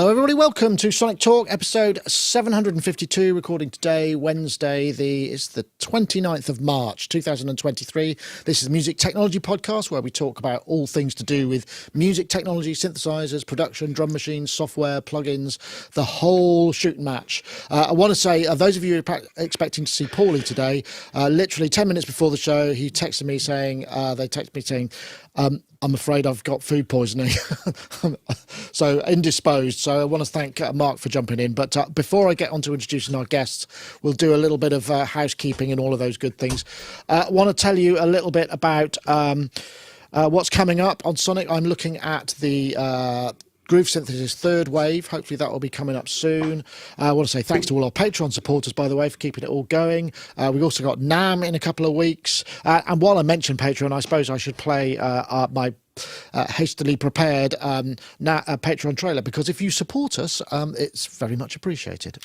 Hello, everybody. Welcome to Sonic Talk, episode 752, recording today, Wednesday, it's the 29th of March, 2023. This is the Music Technology Podcast, where we talk about all things to do with music technology, synthesizers, production, drum machines, software, plugins, the whole shooting match. I want to say, those of you who are expecting to see Paulee today, literally 10 minutes before the show, he texted me saying, I'm afraid I've got food poisoning, so indisposed. So I want to thank Mark for jumping in. But before I get on to introducing our guests, we'll do a little bit of housekeeping and all of those good things. I want to tell you a little bit about what's coming up on Sonic. I'm looking at the Groove Synthesis third wave. Hopefully that will be coming up soon. I want to say thanks to all our Patreon supporters, by the way, for keeping it all going. We've also got NAMM in a couple of weeks. And while I mention Patreon, I suppose I should play my hastily prepared Patreon trailer, because if you support us, it's very much appreciated.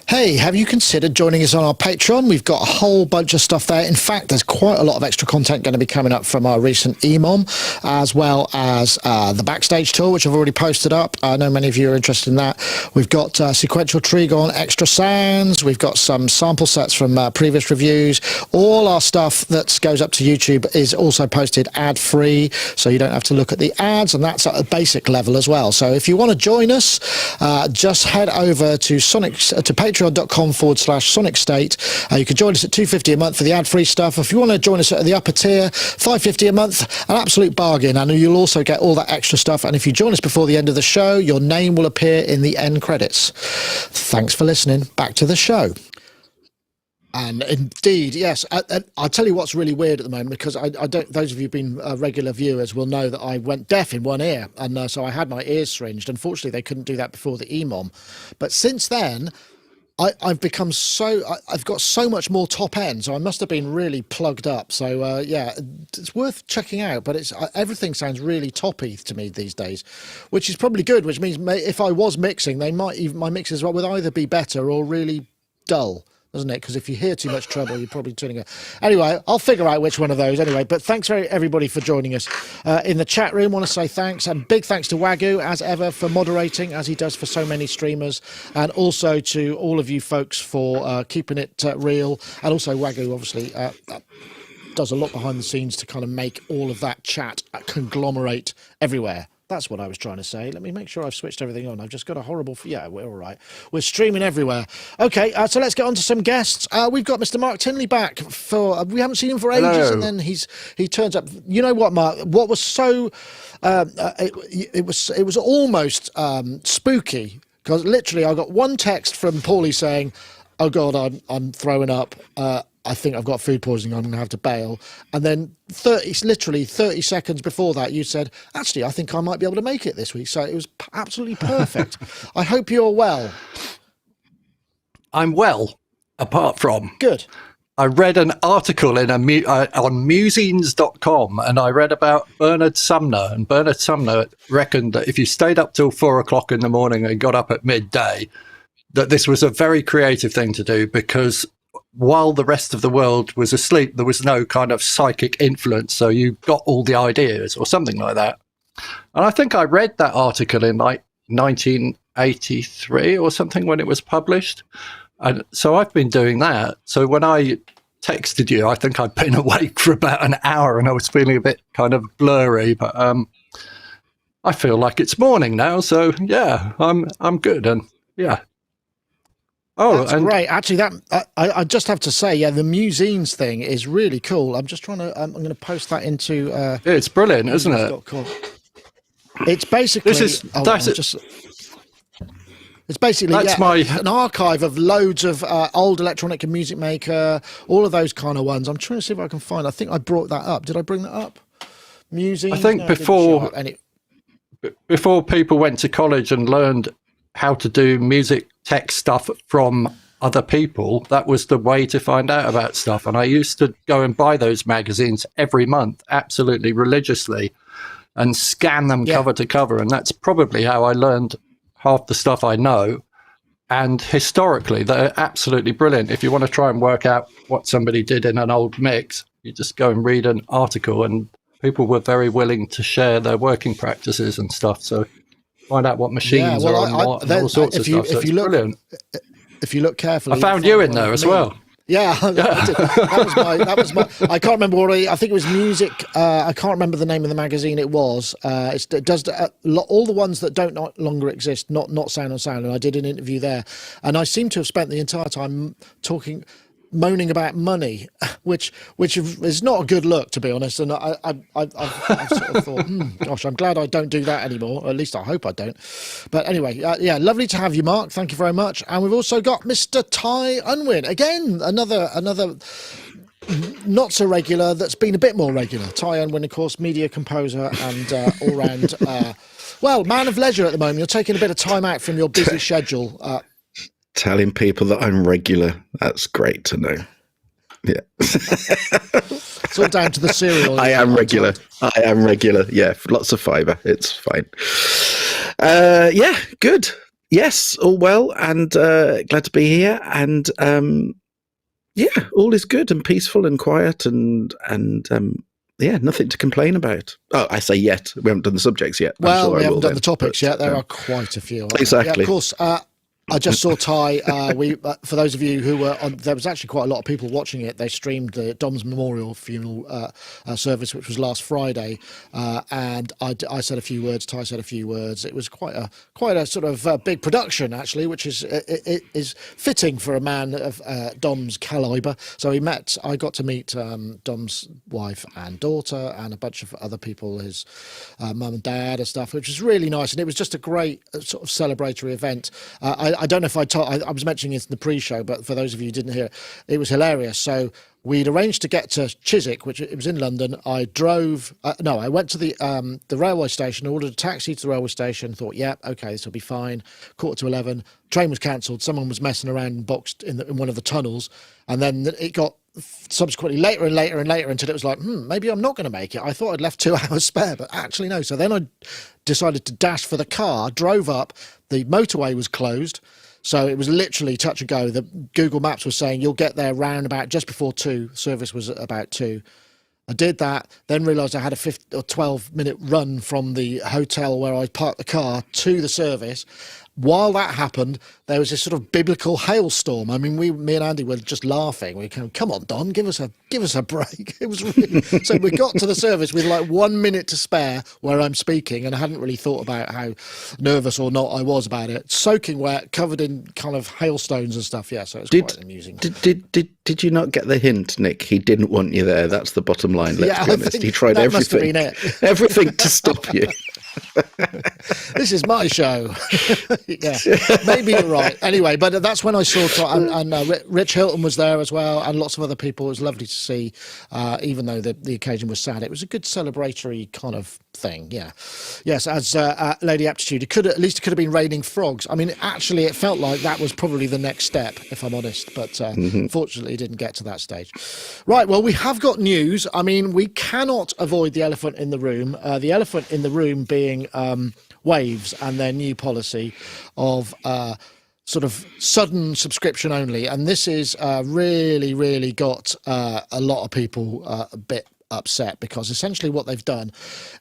Hey, have you considered joining us on our Patreon? We've got a whole bunch of stuff there. In fact, there's quite a lot of extra content going to be coming up from our recent EMOM, as well as the Backstage tour, which I've already posted up. I know many of you are interested in that. We've got sequential Trigon extra sounds. We've got some sample sets from previous reviews. All our stuff that goes up to YouTube is also posted ad-free, so you don't have to look at the ads, and that's at a basic level as well. So if you want to join us, just head over to patreon.com/Sonicstate. You can join us at $2.50 a month for the ad-free stuff. If you want to join us at the upper tier, $5.50 a month, an absolute bargain, and you'll also get all that extra stuff. And if you join us before the end of the show, your name will appear in the end credits. Thanks for listening. Back to the show. And indeed, yes, I'll tell you what's really weird at the moment, because I don't. Those of you who've been regular viewers will know that I went deaf in one ear, and so I had my ears syringed. Unfortunately, they couldn't do that before the EMOM, but since then, I've become I've got so much more top end, so I must have been really plugged up. So yeah, it's worth checking out. But everything sounds really toppy to me these days, which is probably good. Which means if I was mixing, my mixes would either be better or really dull. Doesn't it? Because if you hear too much treble, you're probably tuning it. Anyway, I'll figure out which one of those anyway. But thanks everybody for joining us in the chat room. Want to say thanks, and big thanks to Wagyu as ever for moderating, as he does for so many streamers, and also to all of you folks for keeping it real. And also Wagyu obviously does a lot behind the scenes to kind of make all of that chat conglomerate everywhere. That's what I was trying to say. Let me make sure I've switched everything on. I've just got a horrible... Yeah, we're all right. We're streaming everywhere. Okay, so let's get on to some guests. We've got Mr. Mark Tinley back for... we haven't seen him for ages, Hello. And then he turns up. You know what, Mark? What was so... it was almost spooky, because literally I got one text from Paulee saying, "Oh God, I'm throwing up. I think I've got food poisoning. I'm going to have to bail." And then literally 30 seconds before that, you said, "Actually, I think I might be able to make it this week." So it was absolutely perfect. I hope you're well. I'm well, apart from... Good. I read an article on musings.com, and I read about Bernard Sumner. And Bernard Sumner reckoned that if you stayed up till 4 o'clock in the morning and got up at midday, that this was a very creative thing to do, because while the rest of the world was asleep, there was no kind of psychic influence, so you got all the ideas or something like that. And I think I read that article in like 1983 or something when it was published. And so I've been doing that. So when I texted you, I think I'd been awake for about an hour and I was feeling a bit kind of blurry, but I feel like it's morning now. So yeah, I'm good. And yeah. Oh, that's great. Actually, I just have to say, yeah, the Musines thing is really cool. I'm just trying to. I'm going to post that into. It's brilliant, isn't it? It's basically. It's basically an archive of loads of old Electronic and Music Maker, all of those kind of ones. I'm trying to see if I can find. I think I brought that up. Did I bring that up? Musines. I think before people went to college and learned how to do music tech stuff from other people, that was the way to find out about stuff. And I used to go and buy those magazines every month, absolutely religiously, and scan them cover to cover. And that's probably how I learned half the stuff I know. And historically, they're absolutely brilliant. If you want to try and work out what somebody did in an old mix, you just go and read an article, and people were very willing to share their working practices and stuff. So find out what machines are on what, and all sorts of stuff. So it's brilliant. If you look carefully, I found you in there as well. Yeah, that was my. I can't remember what I think it was music. I can't remember the name of the magazine it was. It does all the ones that don't no longer exist. Not Sound on Sound, and I did an interview there, and I seem to have spent the entire time moaning about money, which is not a good look, to be honest. And I've sort of thought, gosh, I'm glad I don't do that anymore. Or at least I hope I don't. But anyway, yeah, lovely to have you, Mark. Thank you very much. And we've also got Mr. Ty Unwin again, another not so regular that's been a bit more regular. Ty Unwin, of course, media composer and all round man of leisure at the moment. You're taking a bit of time out from your busy schedule. Telling people that I'm regular, that's great to know. Yeah. It's all down to the cereal. I am regular. Yeah, lots of fibre. It's fine. Yeah, good. Yes, all well, and glad to be here. And yeah, all is good and peaceful and quiet, and yeah, nothing to complain about. Oh, I say yet. We haven't done the subjects yet. Well, we haven't done the topics yet. There are quite a few. Exactly. Yeah, of course. I just saw Ty. For those of you who were on, there was actually quite a lot of people watching it. They streamed the Dom's memorial funeral service, which was last Friday, and I said a few words. Ty said a few words. It was quite a sort of big production, actually, which is fitting for a man of Dom's caliber. So I got to meet Dom's wife and daughter and a bunch of other people, his mum and dad and stuff, which was really nice. And it was just a great sort of celebratory event. I don't know if I was mentioning it in the pre-show, but for those of you who didn't hear it, it was hilarious. So we'd arranged to get to Chiswick, which it was in London. I went to the railway station, ordered a taxi to the railway station, thought, yeah, okay, this will be fine. 11:15, train was cancelled. Someone was messing around and boxed in one of the tunnels. And then it got subsequently later and later and later until it was like, maybe I'm not going to make it. I thought I'd left 2 hours spare, but actually no. So then I decided to dash for the car, drove up. The motorway was closed, so it was literally touch and go. The Google Maps was saying you'll get there round about just before 2. Service was at about 2. I did that, then realised I had a 12-minute run from the hotel where I parked the car to the service. While that happened, there was this sort of biblical hailstorm. I mean, me and Andy were just laughing. We came, come on, Don, give us a break. It was really so. We got to the service with like 1 minute to spare where I'm speaking, and I hadn't really thought about how nervous or not I was about it. Soaking wet, covered in kind of hailstones and stuff. Yeah, so it was quite amusing. Did you not get the hint, Nick? He didn't want you there. That's the bottom line. Let's be honest. He tried everything, everything to stop you. This is my show. Yeah, maybe you're right. Anyway, but that's when I saw and Rich Hilton was there as well, and lots of other people. It was lovely to see, even though the occasion was sad. It was a good celebratory kind of thing. Yeah, yes. As Lady Aptitude, it could have been raining frogs. I mean, actually, it felt like that was probably the next step, if I'm honest. But fortunately, it didn't get to that stage. Right. Well, we have got news. I mean, we cannot avoid the elephant in the room. The elephant in the room being Waves and their new policy of sort of sudden subscription only, and this is really got a lot of people a bit upset, because essentially what they've done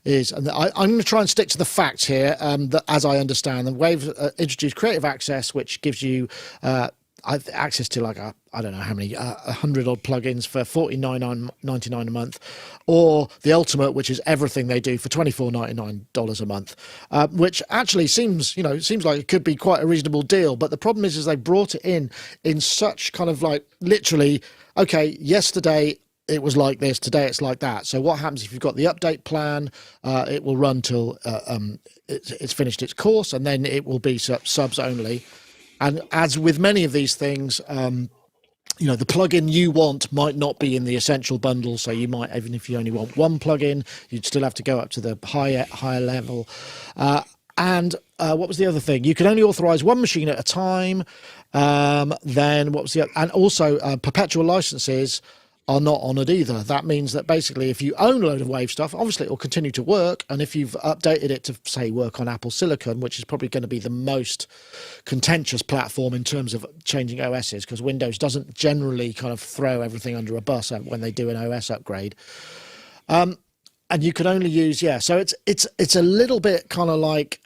is, and I'm going to try and stick to the facts here, that as I understand them, Waves introduced creative access, which gives you access to like I don't know how many 100 odd plugins for $49.99 a month, or the ultimate, which is everything they do for $24.99 a month, which actually seems like it could be quite a reasonable deal. But the problem is they brought it in such kind of like literally, okay, yesterday it was like this, today it's like that. So what happens if you've got the update plan? It will run till it's finished its course, and then it will be subs only. And as with many of these things, the plugin you want might not be in the essential bundle. So you might, even if you only want one plugin, you'd still have to go up to the higher level. And what was the other thing? You can only authorize one machine at a time. Then what was the other? And also perpetual licenses are not honoured either. That means that basically if you own a load of Wave stuff, obviously it will continue to work, and if you've updated it to, say, work on Apple Silicon, which is probably going to be the most contentious platform in terms of changing OSs, because Windows doesn't generally kind of throw everything under a bus when they do an OS upgrade. And you can only use, so it's a little bit kind of like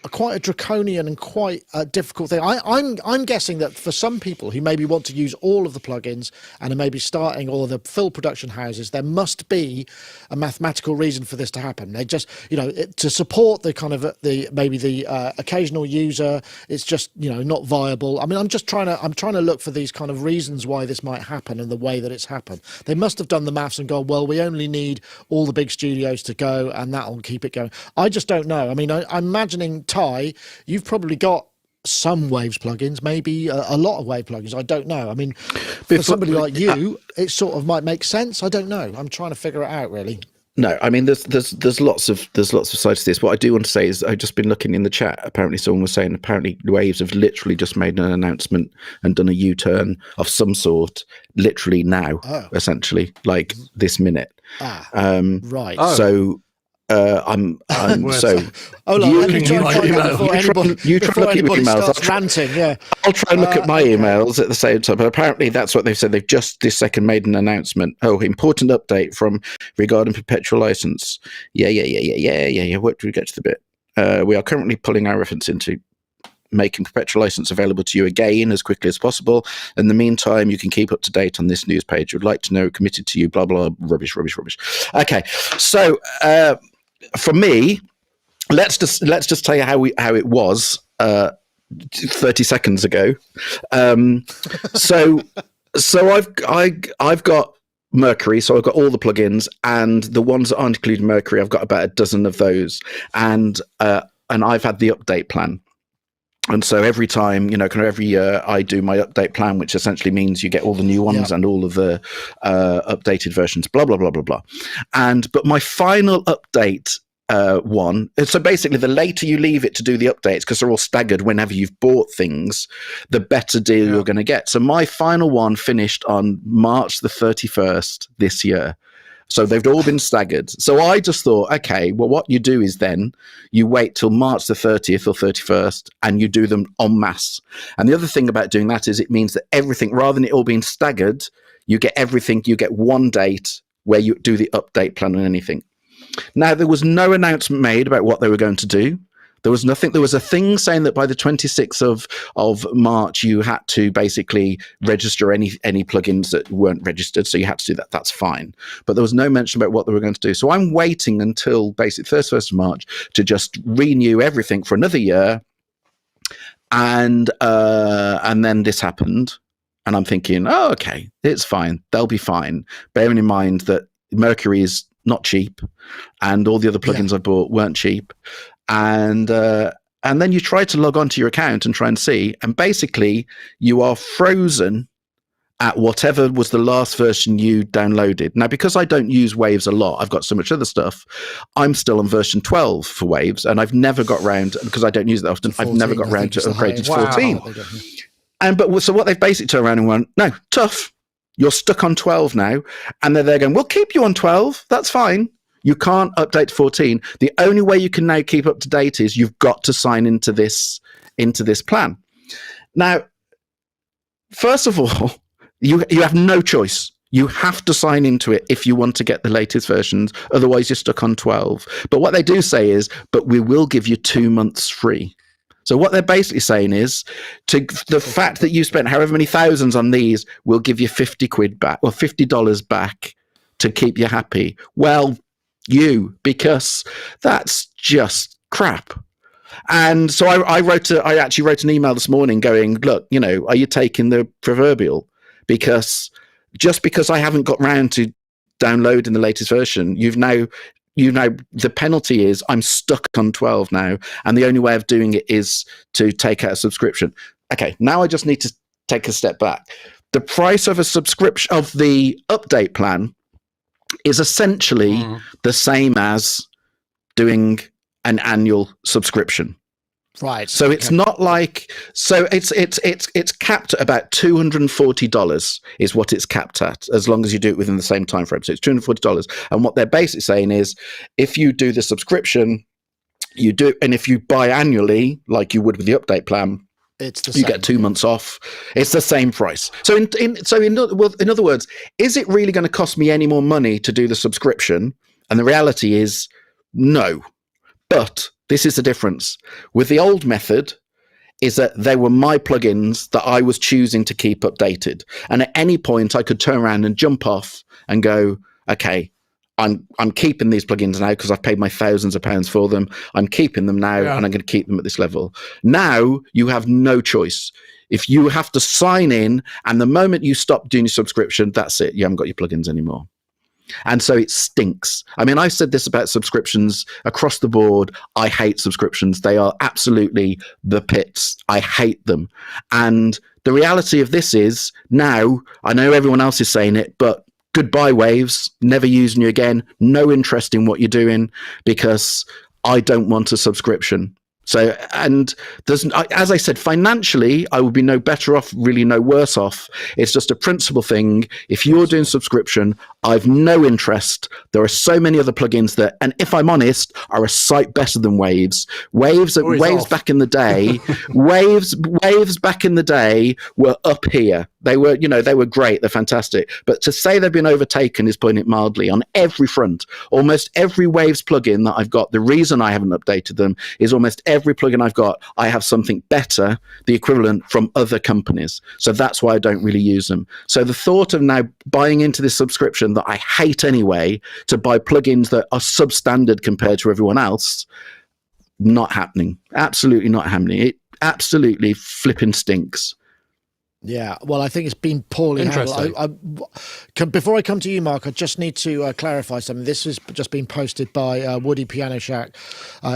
quite a draconian and quite a difficult thing. I'm guessing that for some people who maybe want to use all of the plugins and are maybe starting or the full production houses, there must be a mathematical reason for this to happen. They just, to support the kind of the occasional user, it's just not viable. I mean, I'm trying to look for these kind of reasons why this might happen and the way that it's happened. They must have done the maths and gone, well, we only need all the big studios to go, and that'll keep it going. I just don't know. I mean, I'm imagining, Ty, you've probably got some Waves plugins, maybe a lot of Wave plugins. I don't know. I mean, for somebody like you, it sort of might make sense. I don't know. I'm trying to figure it out, really. No, I mean, there's lots of sides to this. What I do want to say is I've just been looking in the chat. Apparently, someone was saying apparently Waves have literally just made an announcement and done a U-turn of some sort, literally now, essentially, like this minute. Right. So. I'm so. Oh, you try look at your emails. Ranting, yeah. I'll try and look at my emails at the same time. But apparently, that's what they've said. They've just this second made an announcement. Oh, important update from regarding perpetual license. Yeah. What do we get to the bit? We are currently pulling our reference into making perpetual license available to you again as quickly as possible. In the meantime, you can keep up to date on this news page. Would like to know, committed to you, blah, blah, rubbish. Okay, so for me, let's just tell you how it was 30 seconds ago. So I've got Mercury, so I've got all the plugins, and the ones that aren't including Mercury, I've got about a dozen of those, and I've had the update plan. And so every time, kind of every year, I do my update plan, which essentially means you get all the new ones and all of the updated versions, blah, blah, blah, blah, blah. But my final update one, so basically the later you leave it to do the updates, because they're all staggered whenever you've bought things, the better deal you're going to get. So my final one finished on March the 31st this year. So they've all been staggered. So I just thought, okay, well, what you do is then you wait till March the 30th or 31st and you do them en masse. And the other thing about doing that is it means that everything, rather than it all being staggered, you get everything, you get one date where you do the update plan on anything. Now, there was no announcement made about what they were going to do. There was nothing. There was a thing saying that by the 26th of March, you had to basically register any plugins that weren't registered. So you had to do that. That's fine. But there was no mention about what they were going to do. So I'm waiting until basically 31st of March to just renew everything for another year. And then this happened. And I'm thinking, oh, okay, it's fine. They'll be fine. Bearing in mind that Mercury is not cheap and all the other plugins I bought weren't cheap. And then you try to log onto your account and try and see, and basically you are frozen at whatever was the last version you downloaded. Now, because I don't use Waves a lot, I've got so much other stuff, I'm still on version 12 for Waves, and I've never got round, because I don't use it that often, 14, I've never got round to upgrading to 14. So what they've basically turned around and went, no, tough, you're stuck on 12 now. And they're going, we'll keep you on 12, that's fine. You can't update to 14. The only way you can now keep up to date is you've got to sign into this plan. Now, first of all, you have no choice. You have to sign into it if you want to get the latest versions. Otherwise, you're stuck on 12. But what they do say is, but we will give you 2 months free. So what they're basically saying is, to the fact that you spent however many thousands on these, we'll give you £50 back or $50 back to keep you happy. Well, because that's just crap. And so I actually wrote an email this morning going, look, are you taking the proverbial? Because just because I haven't got round to downloading the latest version, the penalty is I'm stuck on 12 now, and the only way of doing it is to take out a subscription. Okay, now I just need to take a step back. The price of a subscription of the update plan is essentially the same as doing an annual subscription. Right. So it's not like, so it's capped at about $240 is what it's capped at, as long as you do it within the same time frame. So it's $240. And what they're basically saying is, if you do the subscription, you do, and if you buy annually, like you would with the update plan, you get 2 months off. It's the same price. So in other words, is it really going to cost me any more money to do the subscription? And the reality is no. But This is the difference. With the old method, is that they were my plugins that I was choosing to keep updated. And at any point I could turn around and jump off and go, okay, I'm keeping these plugins now because I've paid my thousands of pounds for them. I'm keeping them now, and I'm going to keep them at this level. Now you have no choice. If you have to sign in, and the moment you stop doing your subscription, that's it. You haven't got your plugins anymore. And so it stinks. I mean, I've said this about subscriptions across the board. I hate subscriptions. They are absolutely the pits. I hate them. And the reality of this is now, I know everyone else is saying it, but goodbye Waves, never using you again. No interest in what you're doing because I don't want a subscription. So, and there's, as I said, financially, I would be no better off, really no worse off. It's just a principle thing. If you're doing subscription, I've no interest. There are so many other plugins that, and if I'm honest, are a sight better than Waves. Waves back in the day, Waves back in the day were up here. They were, they were great. They're fantastic. But to say they've been overtaken is putting it mildly on every front. Almost every Waves plugin that I've got, the reason I haven't updated them is almost every plugin I've got, I have something better, the equivalent from other companies. So that's why I don't really use them. So the thought of now buying into this subscription that I hate anyway, to buy plugins that are substandard compared to everyone else, not happening. Absolutely not happening. It absolutely flipping stinks. Yeah, well, I think it's been poorly handled. Before I come to you, Mark, I just need to clarify something. This has just been posted by Woody Piano Shack.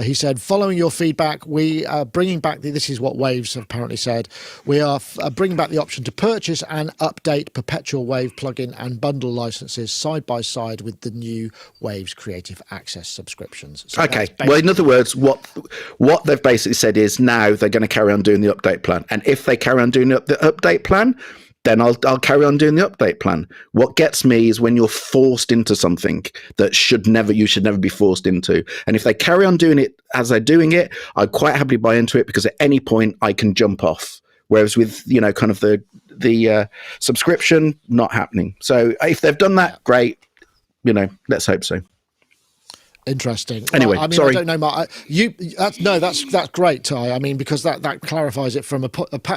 He said, following your feedback, we are bringing back, this is what Waves have apparently said, we are bringing back the option to purchase and update Perpetual Wave plugin and bundle licenses side by side with the new Waves Creative Access subscriptions. So okay, well, in other words, what they've basically said is now they're going to carry on doing the update plan. And if they carry on doing the update plan, then I'll carry on doing the update plan. What gets me is when you're forced into something that you should never be forced into. And if they carry on doing it as they're doing it, I'd quite happily buy into it because at any point I can jump off. Whereas with kind of the subscription, not happening. So if they've done that, great. Let's hope so. Interesting. Anyway, well, I mean, sorry. I don't know, Mark. That's great, Ty. I mean, because that clarifies it from a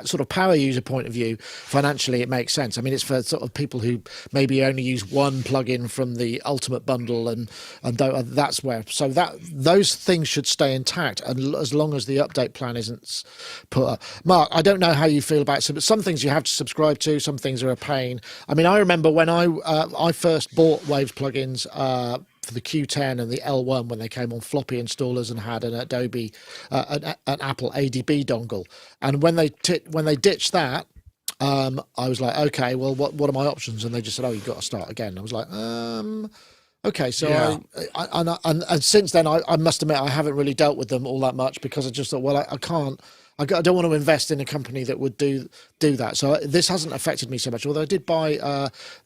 sort of power user point of view. Financially, it makes sense. I mean, it's for sort of people who maybe only use one plugin from the Ultimate Bundle, and that's where. So those things should stay intact, and as long as the update plan isn't put up. Mark, I don't know how you feel about some things you have to subscribe to. Some things are a pain. I mean, I remember when I first bought Waves plugins. For the Q10 and the L1 when they came on floppy installers and had an Adobe, an Apple ADB dongle, and when they ditched that, I was like, okay, well, what are my options? And they just said, oh, you've got to start again. I was like, okay, so yeah. And since then, I must admit I haven't really dealt with them all that much because I just thought, well, I can't. I don't want to invest in a company that would do that. So this hasn't affected me so much. Although I did buy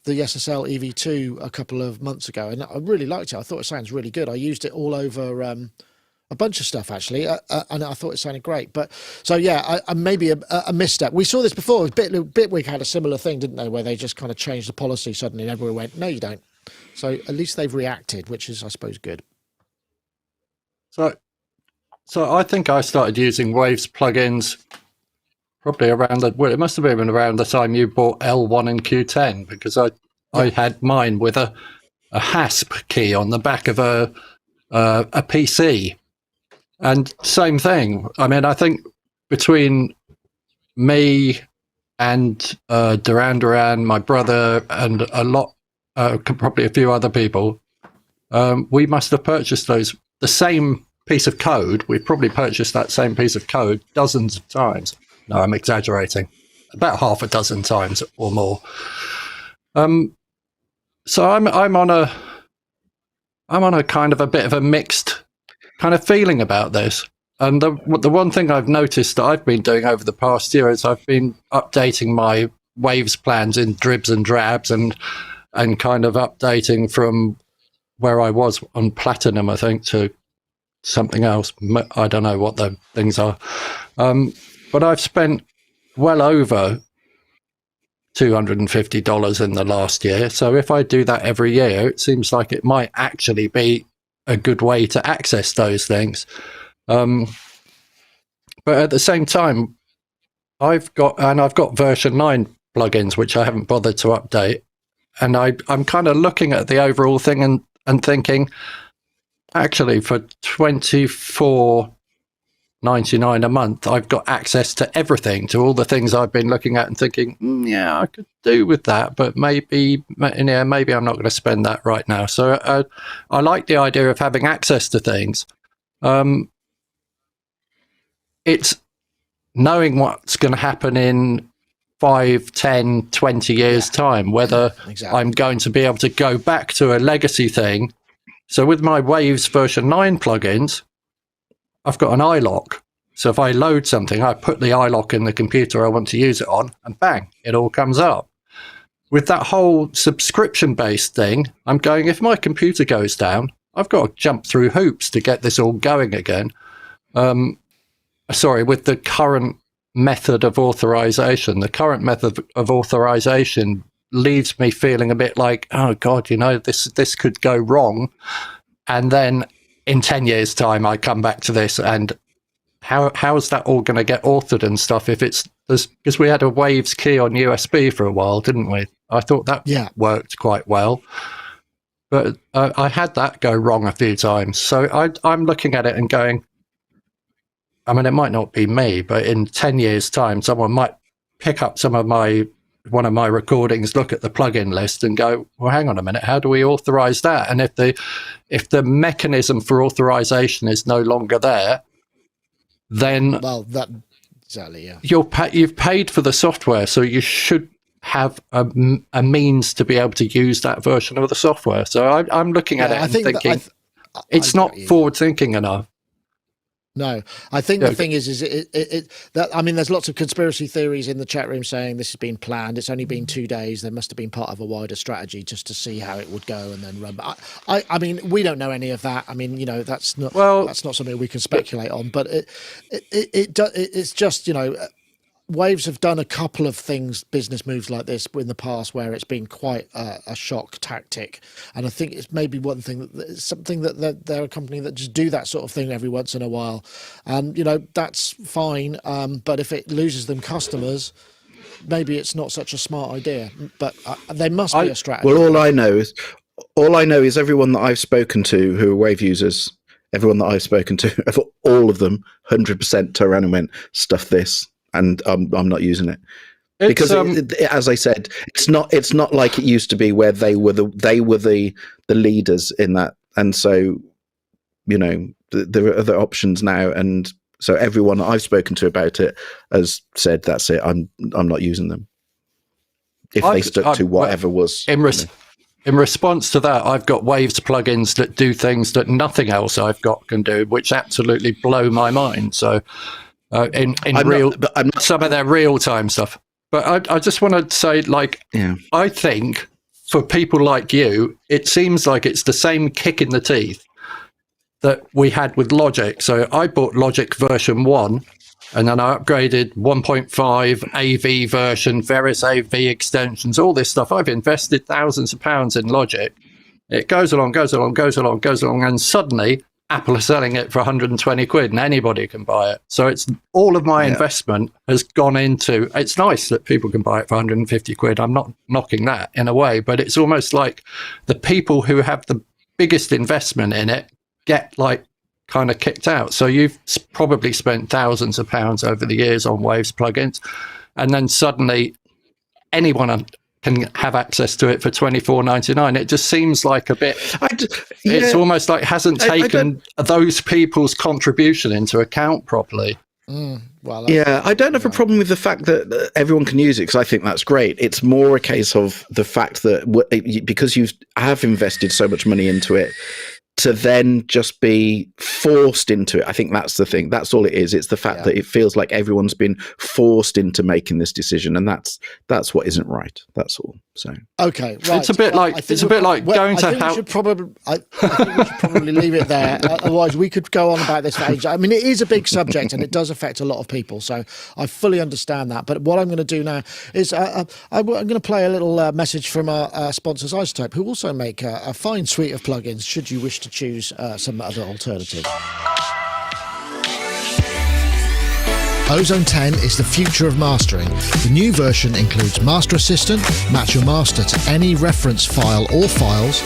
the SSL EV2 a couple of months ago, and I really liked it. I thought it sounds really good. I used it all over a bunch of stuff actually, and I thought it sounded great. But so yeah, I maybe a misstep. We saw this before. Bitwig had a similar thing, didn't they, where they just kind of changed the policy suddenly, and everyone went, "No, you don't." So at least they've reacted, which is, I suppose, good. So I think I started using Waves plugins probably around it must have been around the time you bought L1 and Q10, because I had mine with a hasp key on the back of a PC. And same thing. I mean, I think between me and Duran, my brother, and probably a few other people, we must have purchased the same piece of code. We've probably purchased that same piece of code dozens of times. No, I'm exaggerating. About half a dozen times or more. So I'm on a kind of a bit of a mixed kind of feeling about this. And the one thing I've noticed that I've been doing over the past year is I've been updating my Waves plans in dribs and drabs and kind of updating from where I was on Platinum, I think, to something else. I don't know what the things are. But I've spent well over $250 in the last year. So if I do that every year, it seems like it might actually be a good way to access those things. But at the same time, I've got version 9 plugins, which I haven't bothered to update. And I'm kind of looking at the overall thing and thinking, actually, for $24.99 a month, I've got access to everything, to all the things I've been looking at and thinking, yeah, I could do with that, but maybe I'm not going to spend that right now. So I like the idea of having access to things. It's knowing what's going to happen in 5, 10, 20 years time, whether I'm going to be able to go back to a legacy thing. So with my Waves version 9 plugins, I've got an iLock. So if I load something, I put the iLock in the computer I want to use it on, and bang, it all comes up. With that whole subscription-based thing, I'm going, if my computer goes down, I've got to jump through hoops to get this all going again. With the current method of authorization. The current method of authorization leaves me feeling a bit like, oh God, this could go wrong. And then in 10 years' time, I come back to this, and how is that all going to get authored and stuff? If it's because we had a Waves key on USB for a while, didn't we? I thought that worked quite well, but I had that go wrong a few times. So I'm looking at it and going, I mean, it might not be me, but in 10 years' time, someone might pick up one of my recordings, look at the plugin list and go, well, hang on a minute, how do we authorize that? And if the mechanism for authorization is no longer there, then you've paid for the software, so you should have a means to be able to use that version of the software. So I'm looking at it and thinking, it's not forward-thinking enough. No, I think the thing is there's lots of conspiracy theories in the chat room saying this has been planned. It's only been 2 days. There must have been part of a wider strategy just to see how it would go and then run. But I mean, we don't know any of that. I mean, that's not something we can speculate on. But it's just Waves have done a couple of business moves like this in the past where it's been quite a shock tactic. And I think it's maybe something that they're a company that just do that sort of thing every once in a while. And, that's fine. But if it loses them customers, maybe it's not such a smart idea. But there must be a strategy. Well, all I know is everyone that I've spoken to who are Wave users, everyone that I've spoken to, all of them, 100% turned around and went, stuff this. And I'm not using it because, as I said, it's not like it used to be where they were the leaders in that, and so there are other options now, and so everyone I've spoken to about it has said that's it. I'm not using them if they stuck to whatever was. In response to that, I've got Waves plugins that do things that nothing else I've got can do, which absolutely blow my mind. So. Some of their real-time stuff. But I just want to say, I think for people like you, it seems like it's the same kick in the teeth that we had with Logic. So I bought Logic version 1, and then I upgraded 1.5 AV version, various AV extensions, all this stuff. I've invested thousands of pounds in Logic. It goes along, and suddenly Apple are selling it for 120 quid and anybody can buy it. So it's all of my investment has gone into, it's nice that people can buy it for 150 quid. I'm not knocking that in a way, but it's almost like the people who have the biggest investment in it get kind of kicked out. So you've probably spent thousands of pounds over the years on Waves plugins, and then suddenly anyone can have access to it for $24.99. It just seems like a bit. It's almost like hasn't taken those people's contribution into account properly. I don't have a problem with the fact that everyone can use it because I think that's great. It's more a case of the fact that because you have invested so much money into it, to then just be forced into it. I think that's the thing. That's all it is. It's the fact that it feels like everyone's been forced into making this decision, and that's what isn't right. That's all. So okay, right. It's a bit like going to help. I think we should probably leave it there. Otherwise, we could go on about this for ages. I mean, it is a big subject, and it does affect a lot of people. So I fully understand that. But what I'm going to do now is I'm going to play a little message from our sponsors, iZotope, who also make a fine suite of plugins. Should you wish to choose some other alternative. OZone 10 is the future of mastering. The new version includes Master Assistant, match your master to any reference file or files.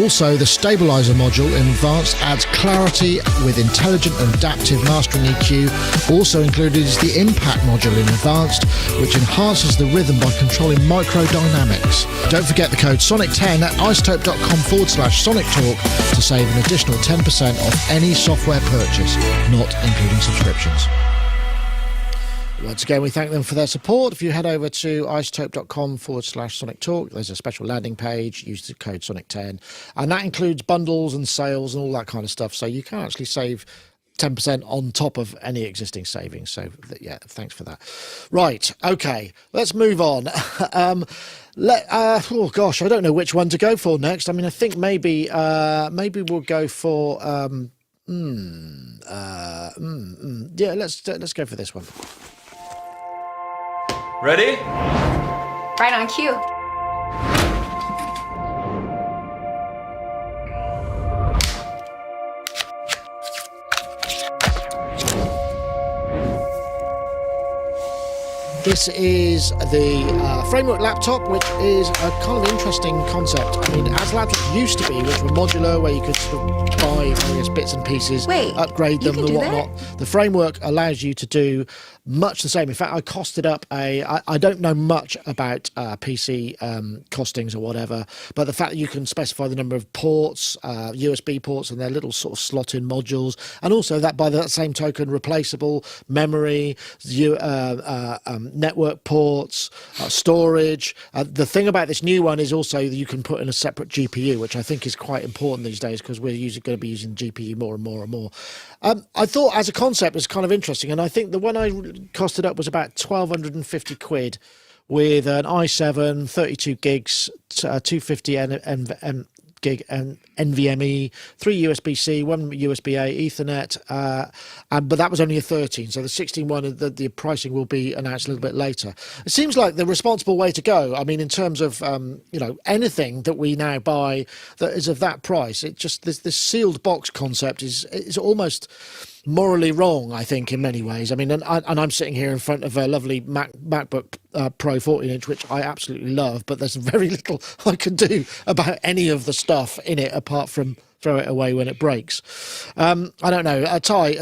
Also, the Stabilizer module in Advanced adds clarity with intelligent and adaptive mastering EQ. Also included is the Impact module in Advanced, which enhances the rhythm by controlling microdynamics. Don't forget the code SONIC10 at iZotope.com/Sonictalk to save an additional 10% off any software purchase, not including subscriptions. Once again, we thank them for their support. If you head over to iZotope.com/Sonictalk, there's a special landing page. Use the code SONIC10. And that includes bundles and sales and all that kind of stuff. So you can actually save 10% on top of any existing savings. So, yeah, thanks for that. Right. Okay. Let's move on. Oh, gosh, I don't know which one to go for next. I mean, I think maybe we'll go for... yeah, let's go for this one. Ready? Right on cue. This is the Framework laptop, which is a kind of interesting concept. I mean, as laptops used to be, which were modular, where you could sort of buy various bits and pieces, upgrade them and whatnot. The Framework allows you to do much the same. In fact, I costed up I don't know much about PC costings or whatever, but the fact that you can specify the number of ports, USB ports, and their little sort of slot-in modules, and also that by that same token, replaceable memory, network ports, storage. The thing about this new one is also you can put in a separate GPU, which I think is quite important these days because we're going to be using GPU more and more and more. I thought as a concept it's kind of interesting, and I think the one I costed up was about 1,250 quid with an i7, 32 gigs, 250 gig and NVMe, 3 USB-C, 1 USB-A, Ethernet, but that was only a 13. So the 16 one, the pricing will be announced a little bit later. It seems like the responsible way to go. I mean, in terms of anything that we now buy that is of that price, it just this sealed box concept is almost morally wrong, I think, in many ways. I mean, and I'm sitting here in front of a lovely MacBook Pro 14-inch, which I absolutely love, but there's very little I can do about any of the stuff in it apart from throw it away when it breaks. I don't know. Ty,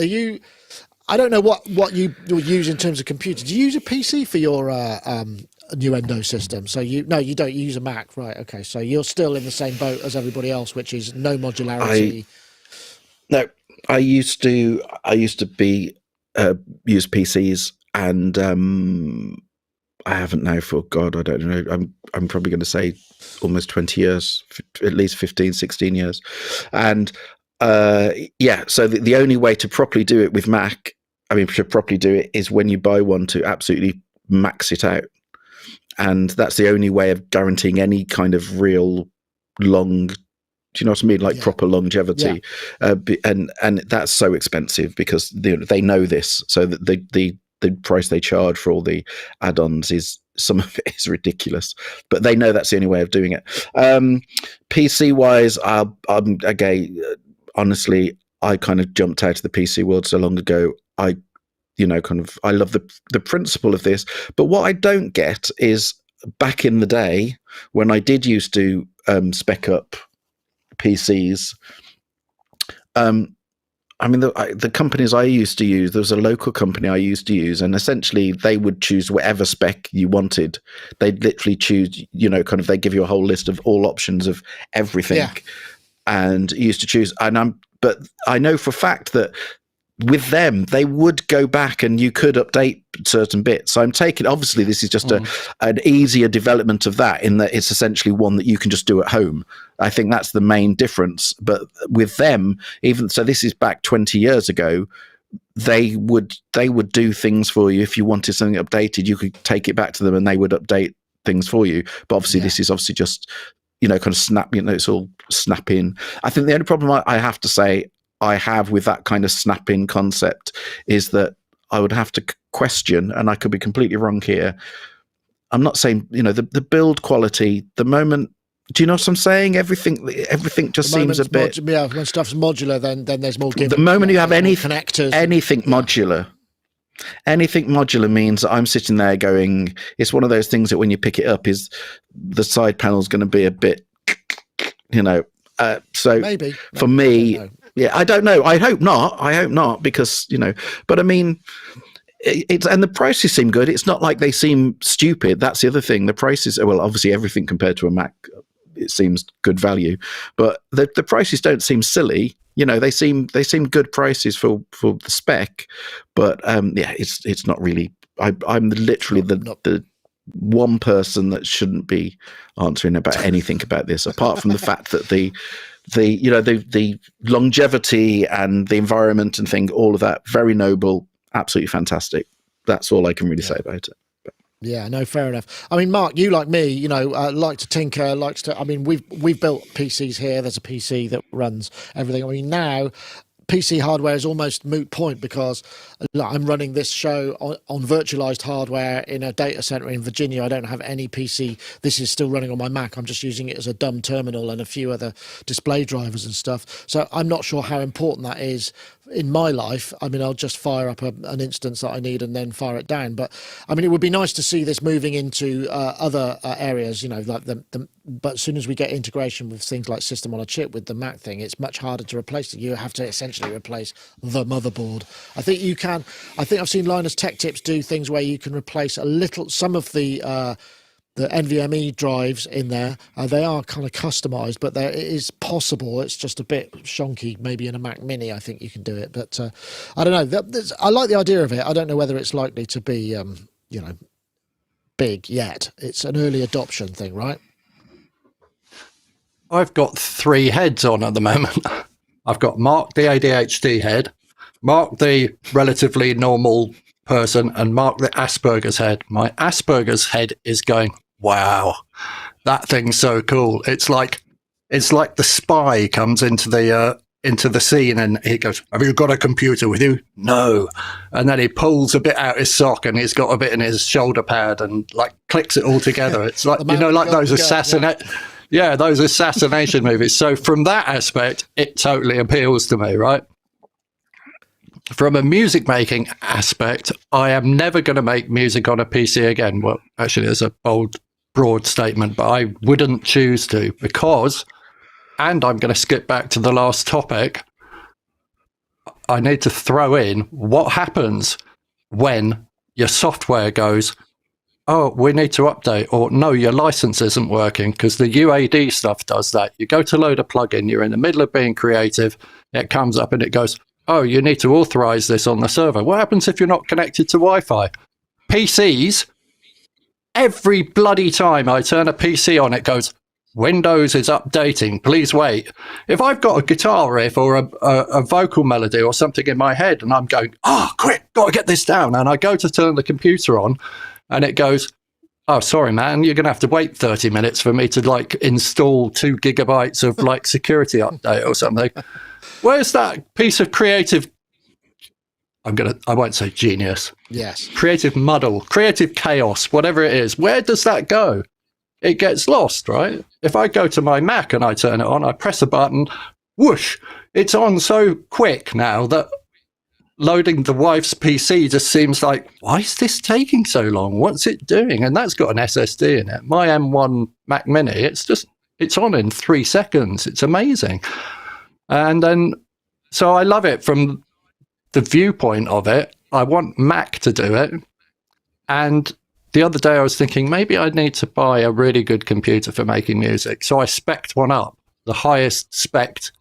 I don't know what you use in terms of computer. Do you use a PC for your Nuendo system? So you don't. You use a Mac, right? Okay, so you're still in the same boat as everybody else, which is no modularity. No. I used to be use PCs, and I haven't now for God, I don't know. I'm probably going to say almost 20 years, at least 15, 16 years, and So the only way to properly do it with Mac, to properly do it, is when you buy one to absolutely max it out, and that's the only way of guaranteeing any kind of real long. Do you know what I mean? Like proper longevity, and that's so expensive because they know this. So that the price they charge for all the add-ons is some of it is ridiculous, but they know that's the only way of doing it. PC wise, honestly, I kind of jumped out of the PC world so long ago. I love the principle of this, but what I don't get is back in the day when I did used to spec up PCs, the companies I used to use, there was a local company I used to use, and essentially they would choose whatever spec you wanted. They'd literally choose, they give you a whole list of all options of everything, and you used to choose. But I know for a fact that with them, they would go back and you could update certain bits. So I'm taking, obviously this is just an easier development of that, in that it's essentially one that you can just do at home. I think that's the main difference. But with them, even so, this is back 20 years ago, they would do things for you. If you wanted something updated, you could take it back to them and they would update things for you. But obviously this is obviously just, kind of snap, it's all snap in. I think the only problem I have to say I have with that kind of snap-in concept is that I would have to question, and I could be completely wrong here. I'm not saying, the build quality, the moment, do you know what I'm saying? Everything just seems a bit. When stuff's modular, then there's more. The moment you have anything connectors, anything modular, Anything modular means that I'm sitting there going, it's one of those things that when you pick it up, is the side panel's going to be a bit, so Maybe. For me, I don't know. I hope not, because, but I mean, it's, and the prices seem good. It's not like they seem stupid. That's the other thing. The prices, well, obviously everything compared to a Mac, it seems good value, but the prices don't seem silly. They seem good prices for the spec, but it's not really. I'm literally the one person that shouldn't be answering about anything about this, apart from the fact that the longevity and the environment and thing, all of that, very noble, absolutely fantastic. That's all I can really say about it. Yeah, no, fair enough. I mean, Mark, you like me, like to tinker, likes to. I mean, we've built PCs here. There's a PC that runs everything. I mean, now PC hardware is almost moot point because I'm running this show on virtualized hardware in a data center in Virginia. I don't have any PC. This is still running on my Mac. I'm just using it as a dumb terminal and a few other display drivers and stuff. So I'm not sure how important that is in my life. I mean, I'll just fire up an instance that I need and then fire it down. But I mean, it would be nice to see this moving into other areas, like but as soon as we get integration with things like system on a chip with the Mac thing, it's much harder to replace it. You have to essentially replace the motherboard. I think I've seen Linus Tech Tips do things where you can replace some of the NVMe drives in there. They are kind of customized, but it is possible. It's just a bit shonky. Maybe in a Mac Mini, I think you can do it. But I don't know. I like the idea of it. I don't know whether it's likely to be, big yet. It's an early adoption thing, right? I've got 3 heads on at the moment. I've got Mark, the ADHD head, Mark, the relatively normal person, and Mark, the Asperger's head. My Asperger's head is going, wow, that thing's so cool. It's like the spy comes into the scene and he goes, have you got a computer with you? No. And then he pulls a bit out his sock and he's got a bit in his shoulder pad and like clicks it all together. It's like, like those those assassination movies. So from that aspect, it totally appeals to me, right? From a music making aspect, I am never going to make music on a PC again. Well, actually, there's a bold, broad statement, but I wouldn't choose to because, and I'm going to skip back to the last topic, I need to throw in what happens when your software goes, oh, we need to update, or no, your license isn't working, because the UAD stuff does that. You go to load a plugin, you're in the middle of being creative, it comes up and it goes, oh, you need to authorize this on the server. What happens if you're not connected to Wi-Fi? PCs, every bloody time I turn a PC on, it goes, Windows is updating, please wait. If I've got a guitar riff or a vocal melody or something in my head and I'm going, quick, got to get this down, and I go to turn the computer on and it goes, oh, sorry, man, you're going to have to wait 30 minutes for me to like install 2 gigabytes of like security update or something. Where's that piece of creative, I won't say genius. Yes. Creative muddle, creative chaos, whatever it is. Where does that go? It gets lost, right? If I go to my Mac and I turn it on, I press a button, whoosh, it's on so quick now that loading the wife's PC just seems like, why is this taking so long? What's it doing? And that's got an SSD in it. My M1 Mac Mini, it's on in 3 seconds. It's amazing. And then, so I love it from the viewpoint of it. I want Mac to do it. And the other day I was thinking, maybe I need to buy a really good computer for making music. So I spec'd one up, the highest spec'd.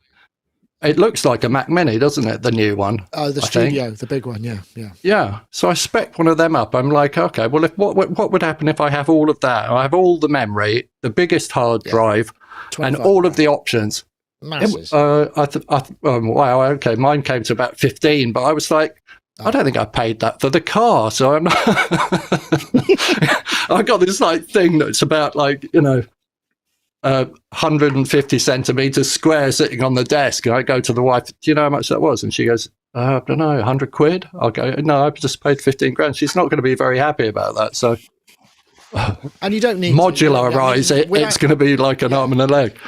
It looks like a Mac Mini, doesn't it? The new one. Oh, the studio, the big one, yeah. Yeah. So I spec'd one of them up. I'm like, okay, well, what would happen if I have all of that? I have all the memory, the biggest hard drive, and all of the options. Masses. Wow, okay, mine came to about 15, but I was like, I don't think I paid that for the car, so I'm not. I got this like thing that's about like 150 centimeters square sitting on the desk, and I go to the wife, do you know how much that was? And she goes, I don't know, 100 quid. I'll go, no, I just paid 15 grand. She's not going to be very happy about that. So, and you don't need modularize it. It's going to be like an arm and a leg.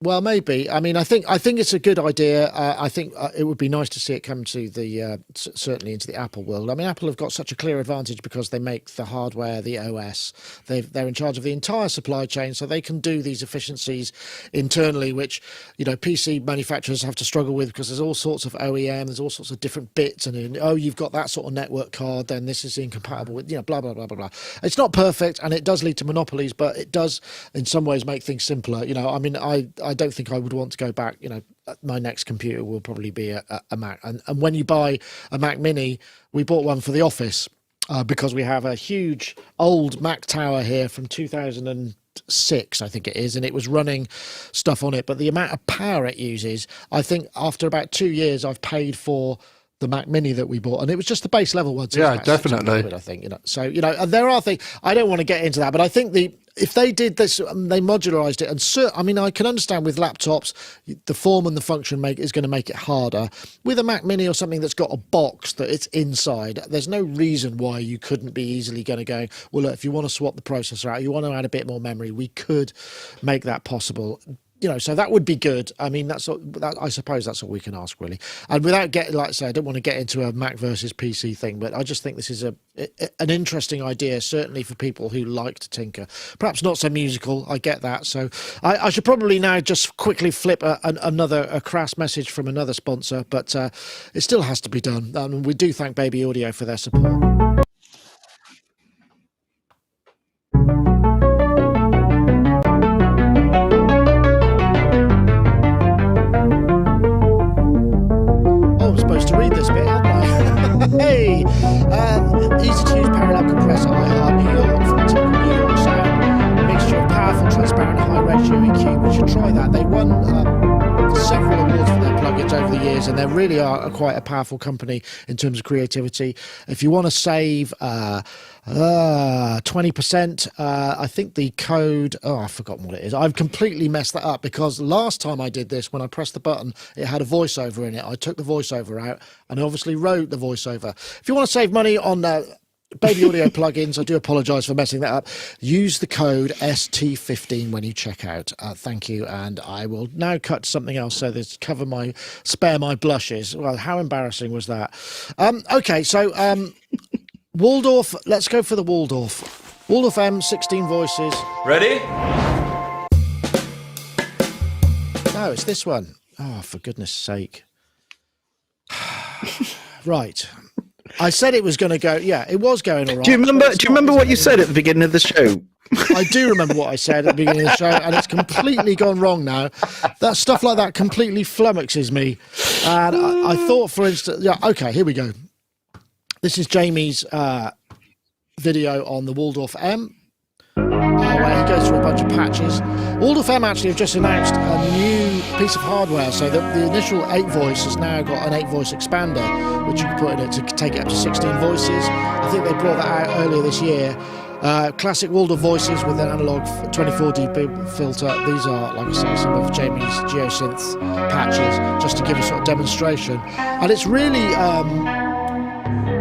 Well, maybe. I mean, I think it's a good idea. I think it would be nice to see it come to the certainly into the Apple world. I mean, Apple have got such a clear advantage because they make the hardware, the OS. They're in charge of the entire supply chain, so they can do these efficiencies internally, which PC manufacturers have to struggle with because there's all sorts of OEM, there's all sorts of different bits, and you've got that sort of network card, then this is incompatible with blah blah blah blah blah. It's not perfect, and it does lead to monopolies, but it does in some ways make things simpler. I mean, I don't think I would want to go back. My next computer will probably be a Mac. And when you buy a Mac Mini, we bought one for the office because we have a huge old Mac tower here from 2006, I think it is, and it was running stuff on it. But the amount of power it uses, I think after about 2 years, I've paid for the Mac Mini that we bought, and it was just the base level one. So yeah, definitely. I think so. And there are things. I don't want to get into that, but I think if they did this, they modularized it, and I mean, I can understand with laptops, the form and the function is going to make it harder. With a Mac Mini or something that's got a box that it's inside, there's no reason why you couldn't be easily going to go, well, look, if you want to swap the processor out, you want to add a bit more memory, we could make that possible. So that would be good. I mean, I suppose that's all we can ask, really. And without getting, like I say, I don't want to get into a Mac versus PC thing, but I just think this is an interesting idea, certainly for people who like to tinker. Perhaps not so musical, I get that. So I should probably now just quickly flip a crass message from another sponsor, but it still has to be done. And we do thank Baby Audio for their support. To read this bit, hadn't I? Hey, easy to use parallel compressor, iHeart New York for a typical New York sound. A mixture of powerful, transparent, high ratio EQ. We should try that. They won several awards for their plugins over the years, and they really are quite a powerful company in terms of creativity. If you want to save 20%, I think the code, I've forgotten what it is. I've completely messed that up because last time I did this, when I pressed the button, it had a voiceover in it. I took the voiceover out and obviously wrote the voiceover. If you want to save money on Baby Audio plugins, I do apologise for messing that up. Use the code ST15 when you check out. Thank you. And I will now cut to something else so that spare my blushes. Well, how embarrassing was that? Okay, so Waldorf, let's go for the Waldorf. Waldorf M, 16 voices. Ready? No, it's this one. Oh, for goodness sake. Right. I said it was going to go. Yeah, it was going all right. Do you remember what you said at the beginning of the show? I do remember what I said at the beginning of the show, and it's completely gone wrong now. That stuff like that completely flummoxes me. And I thought, for instance, yeah, okay, here we go. This is Jamie's video on the Waldorf M, where he goes through a bunch of patches. Waldorf M actually have just announced a new piece of hardware, so that the initial 8-voice has now got an 8-voice expander, which you can put in it to take it up to 16 voices. I think they brought that out earlier this year. Classic Waldorf voices with an analog 24 dB filter. These are, like I say, some of Jamie's geosynth patches, just to give a sort of demonstration. And it's really a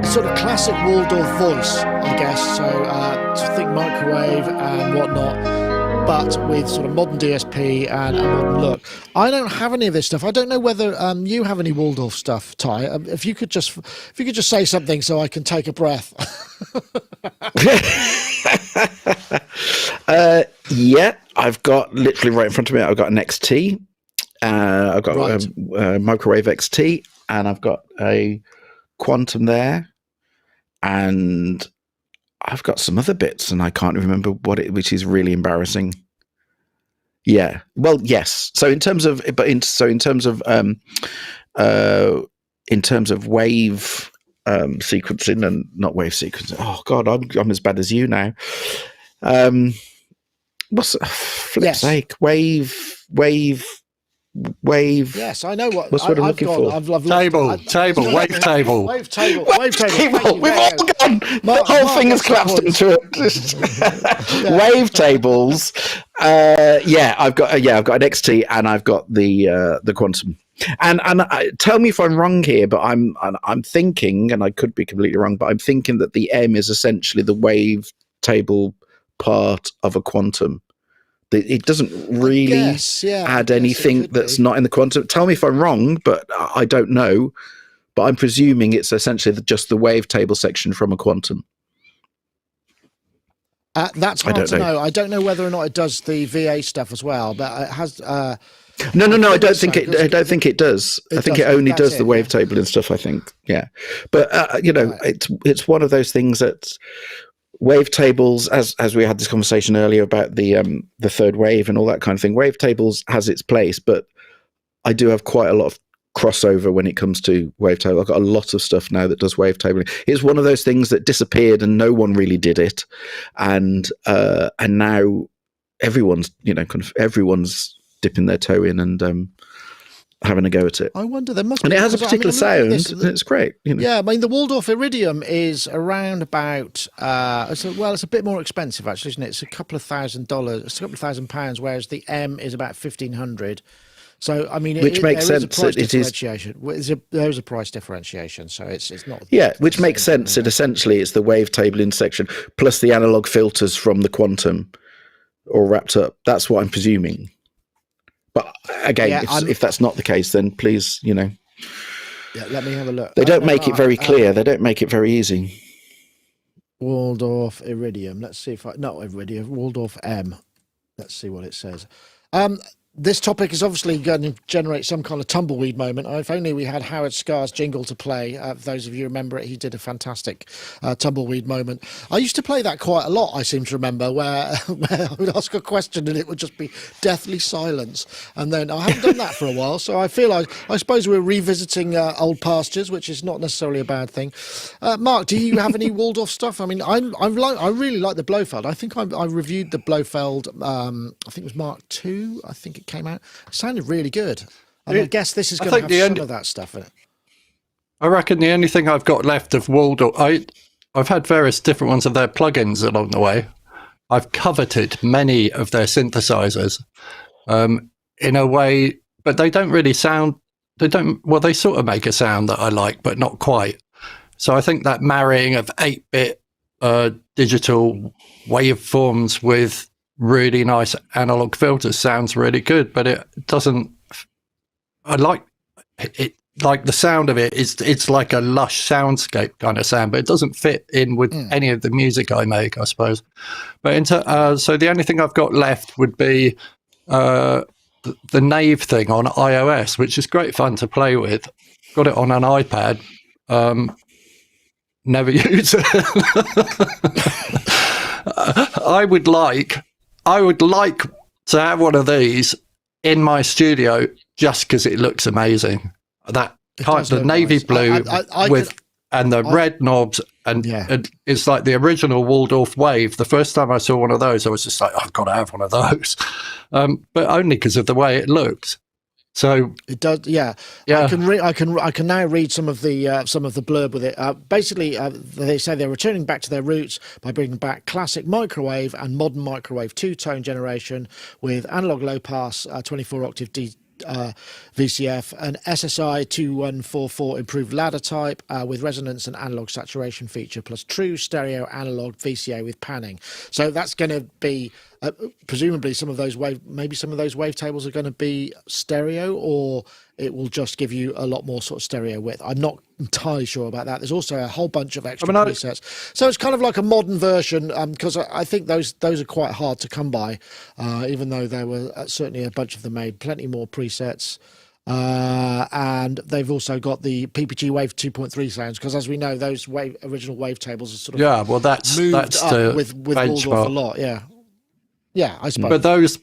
sort of classic Waldorf voice, I guess. So to think microwave and whatnot, but with sort of modern DSP and a modern look. I don't have any of this stuff. I don't know whether you have any Waldorf stuff, Ty. If you could just say something so I can take a breath. Yeah, I've got literally right in front of me. I've got an XT. I've got a microwave XT, and I've got a Quantum there, and I've got some other bits, and I can't remember which is really embarrassing. Yeah, well, yes. So in terms of wave sequencing and not wave sequencing. Oh God, I'm as bad as you now. What's flip's sake? Wave. Yes, I know what. What's what I'm looking for? Wave table. Wave table. We've all gone. The whole thing has collapsed into it. Wave tables. I've got an XT and I've got the Quantum. And tell me if I'm wrong here, but I'm thinking, and I could be completely wrong, but I'm thinking that the M is essentially the wave table part of a Quantum. It doesn't really add anything that's not in the quantum. Tell me if I'm wrong, but I don't know. But I'm presuming it's essentially just the wavetable section from a quantum. That's hard to know. I don't know whether or not it does the VA stuff as well, but it has. No. I don't think it. I don't think it does. I think it only does the wavetable and stuff. I think, yeah. But it's one of those things that wavetables, as we had this conversation earlier about the third wave and all that kind of thing. Wavetables has its place, but I do have quite a lot of crossover when it comes to wavetable. I've got a lot of stuff now that does wavetabling. It's one of those things that disappeared and no one really did it, and now everyone's everyone's dipping their toe in and having a go at it. I wonder, there must be, and it has a particular sound. It's great. Yeah, I mean, the Waldorf Iridium is around about it's a bit more expensive actually, isn't it? It's a couple of $1,000, it's a couple of £1,000, whereas the M is about 1,500. So I mean, which makes sense. There is a price differentiation, so it's not. Yeah, which makes sense. It essentially is the wavetabling section plus the analog filters from the quantum, all wrapped up. That's what I'm presuming. But again, if that's not the case, then please, Yeah, let me have a look. They don't make it very clear. They don't make it very easy. Waldorf Iridium. Let's see if not Iridium. Waldorf M. Let's see what it says. This topic is obviously going to generate some kind of tumbleweed moment. If only we had Howard Scarr's jingle to play. For those of you who remember it, he did a fantastic tumbleweed moment. I used to play that quite a lot, I seem to remember, where I would ask a question and it would just be deathly silence. And then I haven't done that for a while, so I feel I suppose we're revisiting old pastures, which is not necessarily a bad thing. Mark, do you have any Waldorf stuff? I mean, I really like the Blofeld. I think I reviewed the Blofeld, I think it was Mark II, I think it came out. It sounded really good. I guess this is going to have some of that stuff in it. I reckon the only thing I've got left of Waldorf, I've had various different ones of their plugins along the way. I've coveted many of their synthesizers in a way, but they don't really sound, they sort of make a sound that I like, but not quite. So I think that marrying of 8-bit digital waveforms with really nice analog filters sounds really good, but it doesn't. I like it. Like the sound of it is, it's like a lush soundscape kind of sound, but it doesn't fit in with any of the music I make, I suppose. But so the only thing I've got left would be the Nave thing on iOS, which is great fun to play with. Got it on an iPad. Never use it. I would like to have one of these in my studio just because it looks amazing. That kind of navy blue and the red knobs, and it's like the original Waldorf Wave. The first time I saw one of those, I was just like, I've got to have one of those, but only because of the way it looks. So it does, yeah. I can now read some of the blurb with it. Basically, they say they're returning back to their roots by bringing back classic microwave and modern microwave two-tone generation with analog low pass 24-octave VCF, an SSI 2144 improved ladder type with resonance and analog saturation feature, plus true stereo analog VCA with panning. So that's going to be presumably some of those wavetables are going to be stereo, or it will just give you a lot more sort of stereo width. I'm not entirely sure about that. There's also a whole bunch of extra presets, so it's kind of like a modern version, because I think those are quite hard to come by, even though there were certainly a bunch of them made. Plenty more presets. And they've also got the PPG Wave 2.3 sounds, because as we know, those original wavetables are sort of that's up with Waldorf a lot. Yeah, I suppose.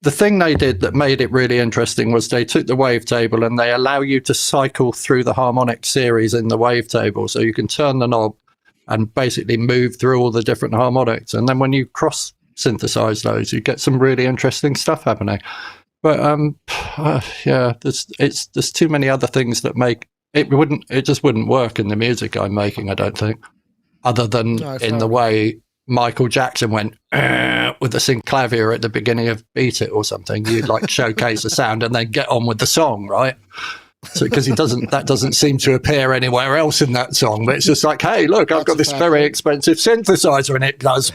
The thing they did that made it really interesting was they took the wavetable and they allow you to cycle through the harmonic series in the wavetable, so you can turn the knob and basically move through all the different harmonics, and then when you cross synthesize those, you get some really interesting stuff happening. But there's too many other things that make it just wouldn't work in the music I'm making, I don't think, other than the way Michael Jackson went with the synclavier at the beginning of Beat It or something. You'd like showcase the sound and then get on with the song, right? So because that doesn't seem to appear anywhere else in that song, but it's just like, hey, look, I've got this very expensive synthesizer and it does.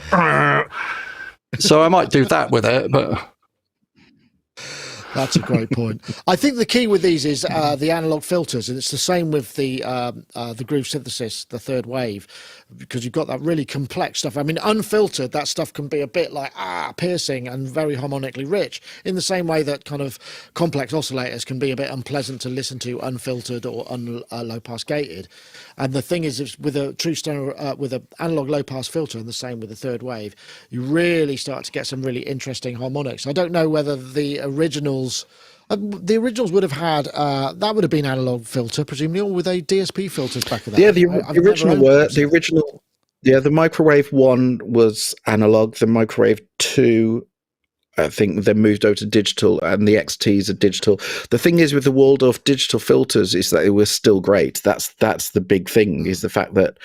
So I might do that with it, but That's a great point. I think the key with these is the analog filters, and it's the same with the groove synthesis, the third wave, because you've got that really complex stuff. I mean, unfiltered, that stuff can be a bit like piercing and very harmonically rich, in the same way that kind of complex oscillators can be a bit unpleasant to listen to unfiltered or low pass gated. And the thing is, with a true stereo, with an analog low pass filter, and the same with the third wave, you really start to get some really interesting harmonics. I don't know whether the originals would have had that would have been analog filter, presumably, or were they DSP filters back in that? Yeah, the original. Yeah, the microwave 1 was analog. The microwave 2, I think, then moved over to digital, and the XTs are digital. The thing is with the Waldorf digital filters is that it was still great. That's the big thing, is the fact that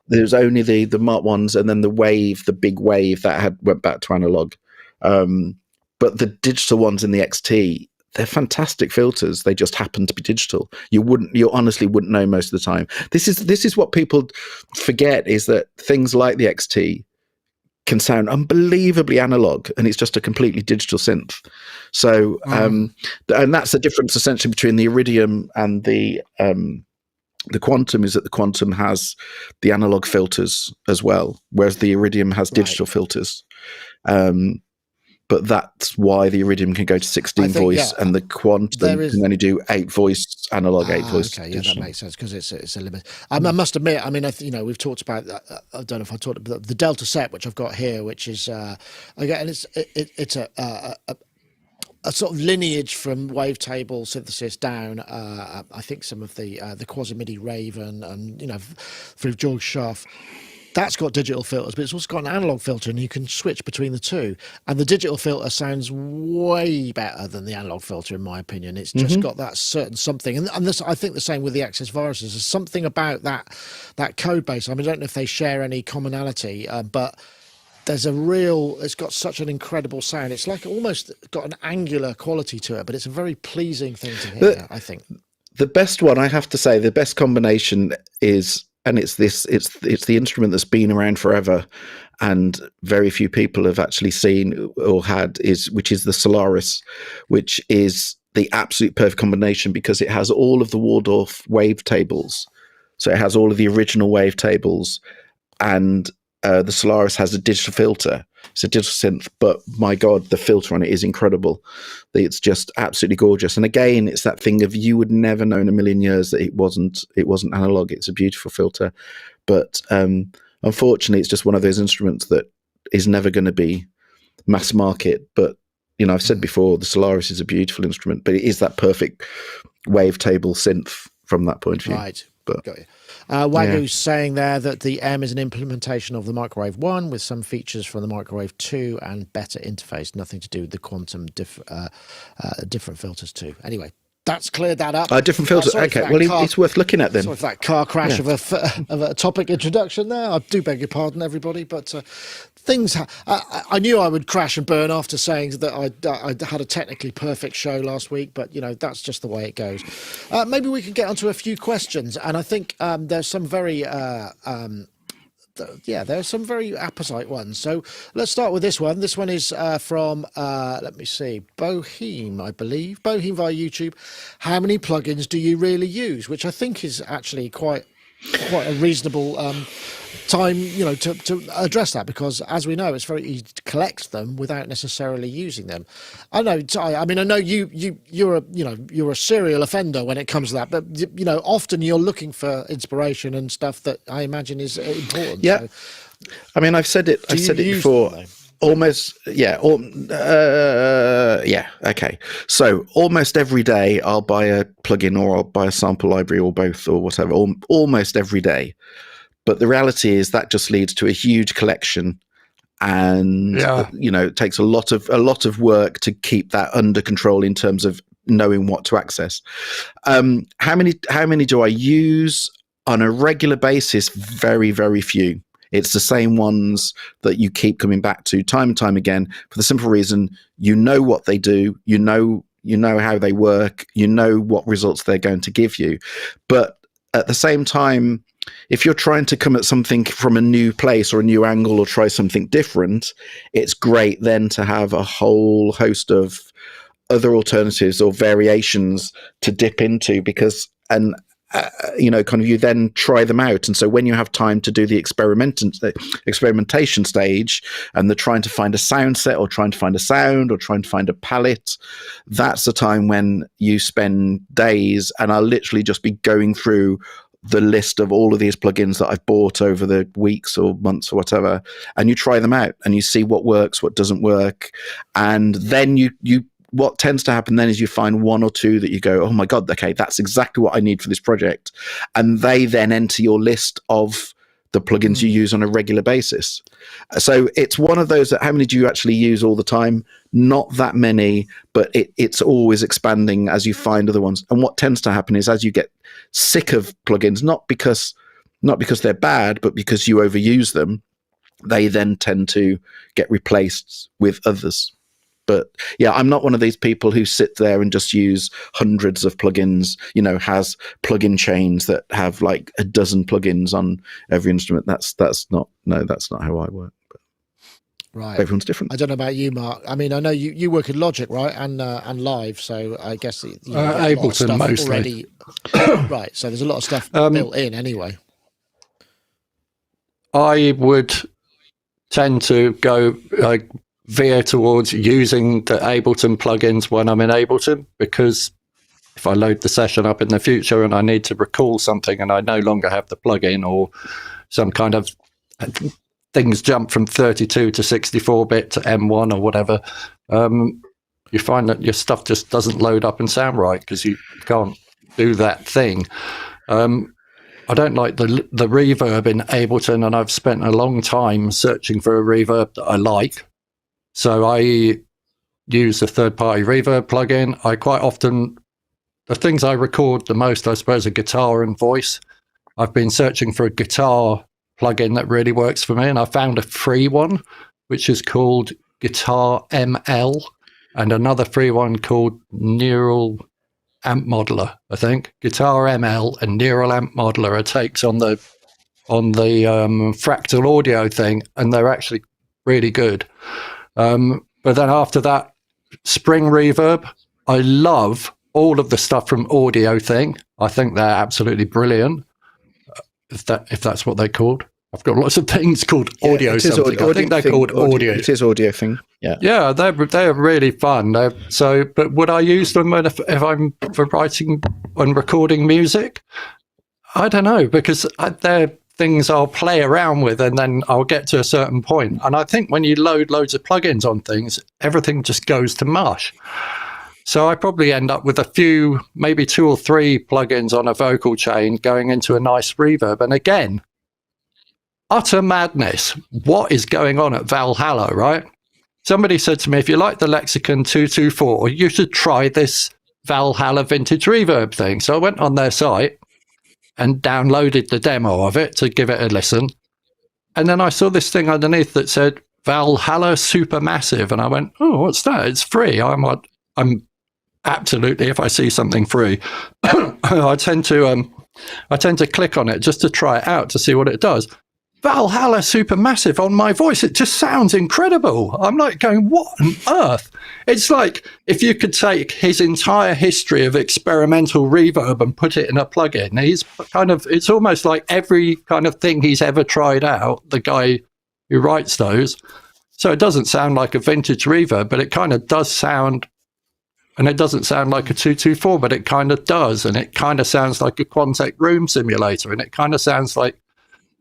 there's only the Mark ones, and then the big wave that went back to analog. But the digital ones in the XT, they're fantastic filters. They just happen to be digital. You honestly wouldn't know most of the time. This is what people forget, is that things like the XT can sound unbelievably analog, and it's just a completely digital synth. So, and that's the difference essentially between the Iridium and the Quantum, is that the Quantum has the analog filters as well, whereas the Iridium has digital filters. But that's why the Iridium can go to 16 voice, and the Quantum can only do 8 voice analog, 8 voice. Okay, yeah, that makes sense, because it's a limit. I must admit, I mean, we've talked about. I don't know if I talked about the Delta set, which I've got here, which is again, it's a sort of lineage from wavetable synthesis down. I think some of the Quasi-MIDI Raven and through George Schaff. That's got digital filters, but it's also got an analog filter, and you can switch between the two. And the digital filter sounds way better than the analog filter, in my opinion. It's just got that certain something. And this, I think the same with the Access viruses. There's something about that code base. I mean, I don't know if they share any commonality, but there's it's got such an incredible sound. It's like almost got an angular quality to it, but it's a very pleasing thing to hear, I think. The best one, I have to say, the best combination is... And it's the instrument that's been around forever, and very few people have actually seen or had, which is the Solaris, which is the absolute perfect combination, because it has all of the Waldorf wavetables. So it has all of the original wavetables, and the Solaris has a digital filter. It's a digital synth, but my God, the filter on it is incredible. It's just absolutely gorgeous. And again, it's that thing of, you would never know in a million years that it wasn't analog. It's a beautiful filter, but unfortunately, it's just one of those instruments that is never going to be mass market. But I've said before, the Solaris is a beautiful instrument, but it is that perfect wavetable synth from that point of view. Right. But got you. Wagu's saying there that the M is an implementation of the Microwave 1 with some features from the Microwave 2 and better interface, nothing to do with the Quantum different filters too. Anyway, that's cleared that up. Different filters. Okay, well, it's worth looking at then. Sorry for that car crash of a topic introduction there. I do beg your pardon, everybody, but things. I knew I would crash and burn after saying that I had a technically perfect show last week, but that's just the way it goes. Maybe we can get onto a few questions, and I think there's some very. There's some very apposite ones. So let's start with this one. This one is from, let me see, Bohem, I believe. Bohem via YouTube. How many plugins do you really use? Which I think is actually quite a reasonable time, to address that, because as we know, it's very easy to collect them without necessarily using them. I know, Ty, I mean, I know you're a serial offender when it comes to that, but often you're looking for inspiration and stuff that I imagine is important. Yeah, so, I mean, I've said it before. Them, almost, yeah. Okay. So almost every day I'll buy a plugin, or I'll buy a sample library, or both, or whatever, almost every day. But the reality is that just leads to a huge collection, and it takes a lot of work to keep that under control in terms of knowing what to access. How many do I use on a regular basis? Very, very few. It's the same ones that you keep coming back to time and time again, for the simple reason you know what they do, you know how they work, you know what results they're going to give you. But at the same time, if you're trying to come at something from a new place or a new angle or try something different, it's great then to have a whole host of other alternatives or variations to dip into, because you then try them out. And so when you have time to do the experimentation stage and the trying to find a sound set or trying to find a sound or trying to find a palette, that's the time when you spend days, and I'll literally just be going through the list of all of these plugins that I've bought over the weeks or months or whatever, and you try them out and you see what works, what doesn't work. And then what tends to happen then is you find one or two that you go, oh my God, okay, that's exactly what I need for this project. And they then enter your list of the plugins you use on a regular basis. So it's one of those that, how many do you actually use all the time? Not that many, but it's always expanding as you find other ones. And what tends to happen is as you get sick of plugins, not because they're bad, but because you overuse them, they then tend to get replaced with others. But yeah, I'm not one of these people who sit there and just use hundreds of plugins, has plugin chains that have like a dozen plugins on every instrument. That's not how I work. But right. Everyone's different. I don't know about you, Mark. I mean, I know you work in Logic, right? And Live. So I guess Ableton mostly. Already. Right. So there's a lot of stuff built in anyway. I would tend to go veer towards using the Ableton plugins when I'm in Ableton, because if I load the session up in the future and I need to recall something and I no longer have the plugin, or some kind of things jump from 32 to 64-bit to M1 or whatever, you find that your stuff just doesn't load up and sound right because you can't do that thing. I don't like the reverb in Ableton, and I've spent a long time searching for a reverb that I like. So I use a third-party reverb plugin. I quite often, the things I record the most, I suppose, are guitar and voice. I've been searching for a guitar plugin that really works for me, and I found a free one, which is called Guitar ML, and another free one called Neural Amp Modular, I think. Guitar ML and Neural Amp Modular are takes on the fractal audio thing, and they're actually really good. But then after that, Spring Reverb, I love all of the stuff from Audio Thing. I think they're absolutely brilliant. If that's what they're called. I've got lots of things called Audio something. I think they're called Audio. It is Audio Thing. Yeah. Yeah, they're really fun. But would I use them if I'm for writing and recording music? I don't know, because they're things I'll play around with, and then I'll get to a certain point. And I think when you load loads of plugins on things, everything just goes to mush. So I probably end up with a few, maybe 2 or 3 plugins on a vocal chain going into a nice reverb. And again, utter madness. What is going on at Valhalla, right? Somebody said to me, if you like the Lexicon 224, you should try this Valhalla vintage reverb thing. So I went on their site and downloaded the demo of it to give it a listen. And then I saw this thing underneath that said Valhalla Supermassive. And I went, oh, what's that? It's free. I'm absolutely, if I see something free, I tend to click on it just to try it out to see what it does. Valhalla Supermassive on my voice. It just sounds incredible. I'm like going, what on earth? It's like if you could take his entire history of experimental reverb and put it in a plugin. It's almost like every kind of thing he's ever tried out, the guy who writes those. So it doesn't sound like a vintage reverb, but it kind of does sound, and it doesn't sound like a 224, but it kind of does. And it kind of sounds like a Quantec room simulator. And it kind of sounds like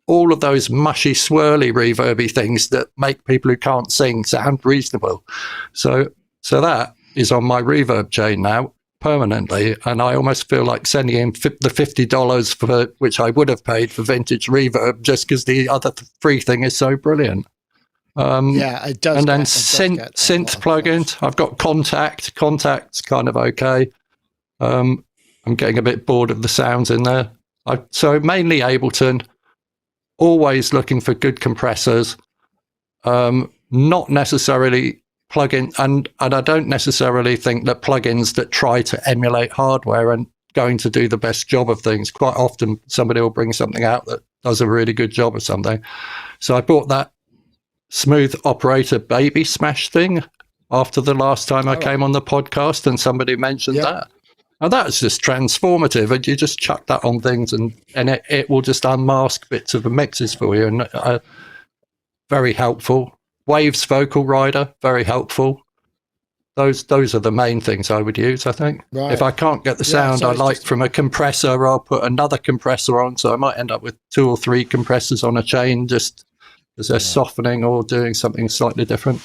all of those mushy, swirly, reverby things that make people who can't sing sound reasonable. So that is on my reverb chain now permanently, and I almost feel like sending him the $50 for which I would have paid for vintage reverb just because the other free thing is so brilliant. Yeah, it does. And then synth plugins. I've got Contact. Contact's kind of okay. I'm getting a bit bored of the sounds in there. So mainly Ableton. Always looking for good compressors, not necessarily plugin, and I don't necessarily think that plugins that try to emulate hardware and going to do the best job of things. Quite often somebody will bring something out that does a really good job of something. So I bought that Smooth Operator Baby Smash thing after the last time I came on the podcast, and somebody mentioned that. And that's just transformative. And you just chuck that on things and it will just unmask bits of the mixes for you. And very helpful. Waves Vocal Rider, very helpful. Those are the main things I would use, I think. Right. If I can't get the sound I like from a compressor, I'll put another compressor on. So I might end up with 2 or 3 compressors on a chain just as they're softening or doing something slightly different.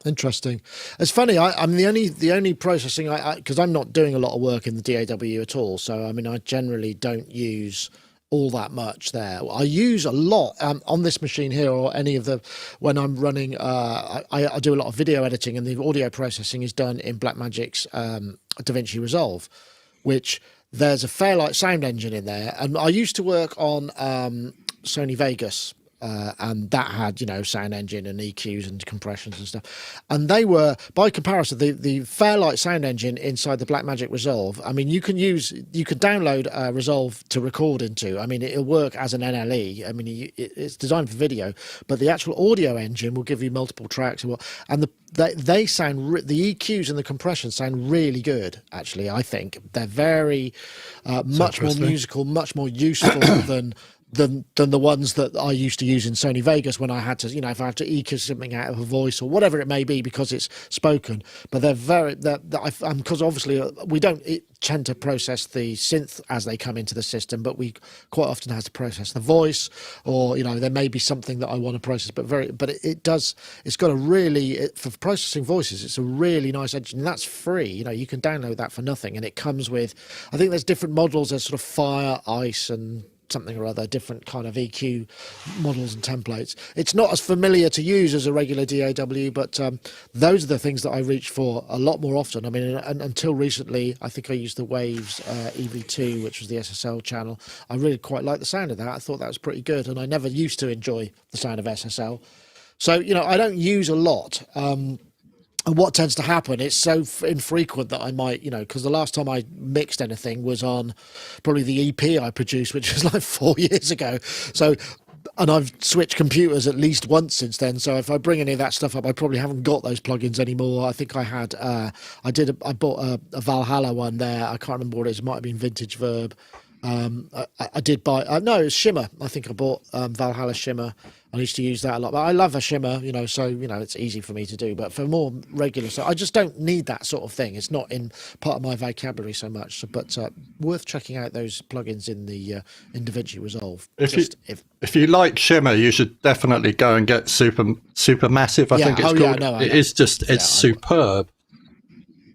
Interesting. It's funny. I'm the only processing because I'm not doing a lot of work in the DAW at all. So I mean, I generally don't use all that much there. I use a lot on this machine here, or any of the when I'm running. I do a lot of video editing, and the audio processing is done in Blackmagic's DaVinci Resolve, which there's a Fairlight sound engine in there, and I used to work on Sony Vegas. And that had, sound engine and EQs and compressions and stuff. And they were, by comparison, the Fairlight sound engine inside the Blackmagic Resolve. I mean, you can download Resolve to record into. I mean, it'll work as an NLE. I mean, it's designed for video, but the actual audio engine will give you multiple tracks. And they sound, the EQs and the compressions sound really good, actually, I think. They're very, much more musical, much more useful than the ones that I used to use in Sony Vegas when I had to, if I have to EQ something out of a voice or whatever it may be because it's spoken. But because obviously we don't tend to process the synth as they come into the system, but we quite often have to process the voice, or there may be something that I want to process. But it's got a really, for processing voices, it's a really nice engine, and that's free. You can download that for nothing, and it comes with, I think there's different models. There's sort of fire, ice, and something or other, different kind of EQ models and templates. It's not as familiar to use as a regular DAW, but those are the things that I reach for a lot more often. I mean, until recently, I think I used the Waves EV2, which was the SSL channel. I really quite liked the sound of that. I thought that was pretty good, and I never used to enjoy the sound of SSL. So, I don't use a lot. And what tends to happen, it's so infrequent that I might, because the last time I mixed anything was on probably the EP I produced, which was like 4 years ago. So, and I've switched computers at least once since then. So if I bring any of that stuff up, I probably haven't got those plugins anymore. I think I had, I bought a Valhalla one there. I can't remember what it is. It might have been Vintage Verb. I did buy, no, it was Shimmer. I think I bought Valhalla Shimmer. I used to use that a lot, but I love a shimmer, so, it's easy for me to do. But for more regular stuff, I just don't need that sort of thing. It's not in part of my vocabulary so much, but worth checking out those plugins in the in DaVinci Resolve. If you like shimmer, you should definitely go and get Super Massive. I think it's called. No, it is just, it's superb.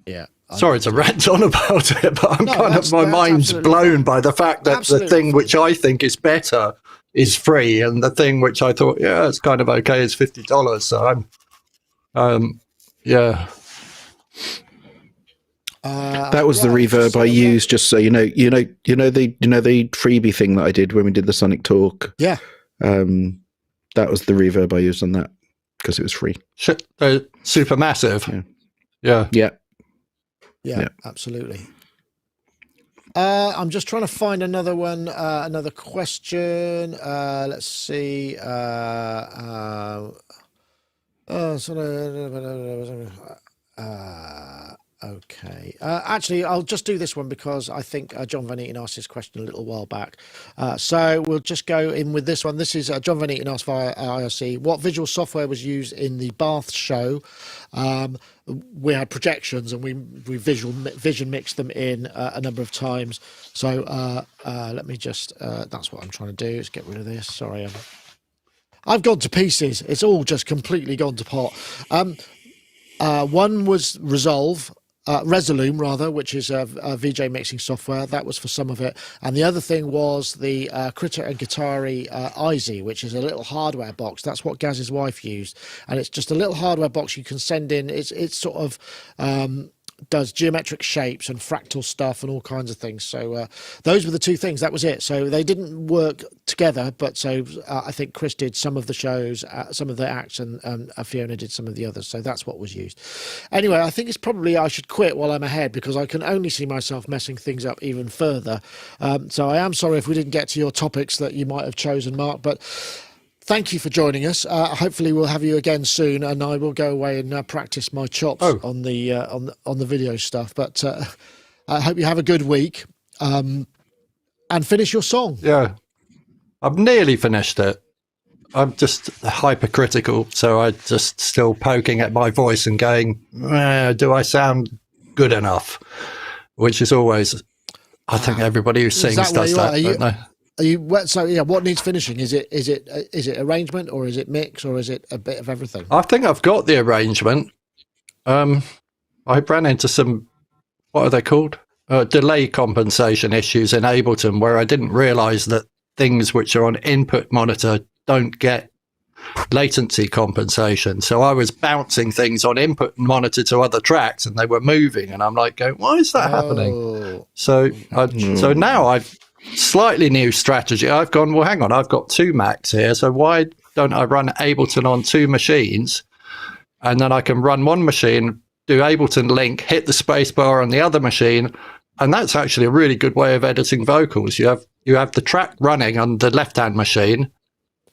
Yeah. Sorry to rant on about it, but my mind's blown by the fact that the thing which I think is better is free, and the thing which I thought, it's kind of okay, is $50. So that was the reverb I used, just so you know the freebie thing that I did when we did the Sonic Talk. Yeah. That was the reverb I used on that because it was free. Super Massive. Yeah, absolutely. I'm just trying to find another one, another question. Let's see. Okay. Actually, I'll just do this one because I think John Van Eaton asked this question a little while back. So we'll just go in with this one. This is John Van Eaton asked via IRC, what visual software was used in the Bath show? We had projections and we vision mixed them in a number of times. So let me just, that's what I'm trying to do, is get rid of this. Sorry. I've gone to pieces. It's all just completely gone to pot. One was Resolume, rather, which is a VJ mixing software. That was for some of it. And the other thing was the Critter and Guitari iZotope, which is a little hardware box. That's what Gaz's wife used. And it's just a little hardware box you can send in. It's sort of does geometric shapes and fractal stuff and all kinds of things. So those were the two things. That was it. So they didn't work together, but so I think Chris did some of the shows, some of the acts, and Fiona did some of the others. So that's what was used. Anyway, I think it's probably I should quit while I'm ahead, because I can only see myself messing things up even further. So I am sorry if we didn't get to your topics that you might have chosen, Mark, but thank you for joining us. Hopefully we'll have you again soon, and I will go away and practice my chops on the video stuff. But I hope you have a good week, and finish your song. Yeah, I've nearly finished it. I'm just hypercritical, so I'm just still poking at my voice and going, do I sound good enough? Which is always, I think everybody who sings does that, don't they? Are you so? Yeah. What needs finishing? Is it arrangement, or is it mix, or is it a bit of everything? I think I've got the arrangement. I ran into some, what are they called? Delay compensation issues in Ableton, where I didn't realise that things which are on input monitor don't get latency compensation. So I was bouncing things on input monitor to other tracks, and they were moving, and I'm like, going, why is that happening? So now I've slightly new strategy. I've gone, well, hang on, I've got two Macs here, so why don't I run Ableton on two machines, and then I can run one machine, do Ableton link, hit the space bar on the other machine, and that's actually a really good way of editing vocals. You have the track running on the left-hand machine,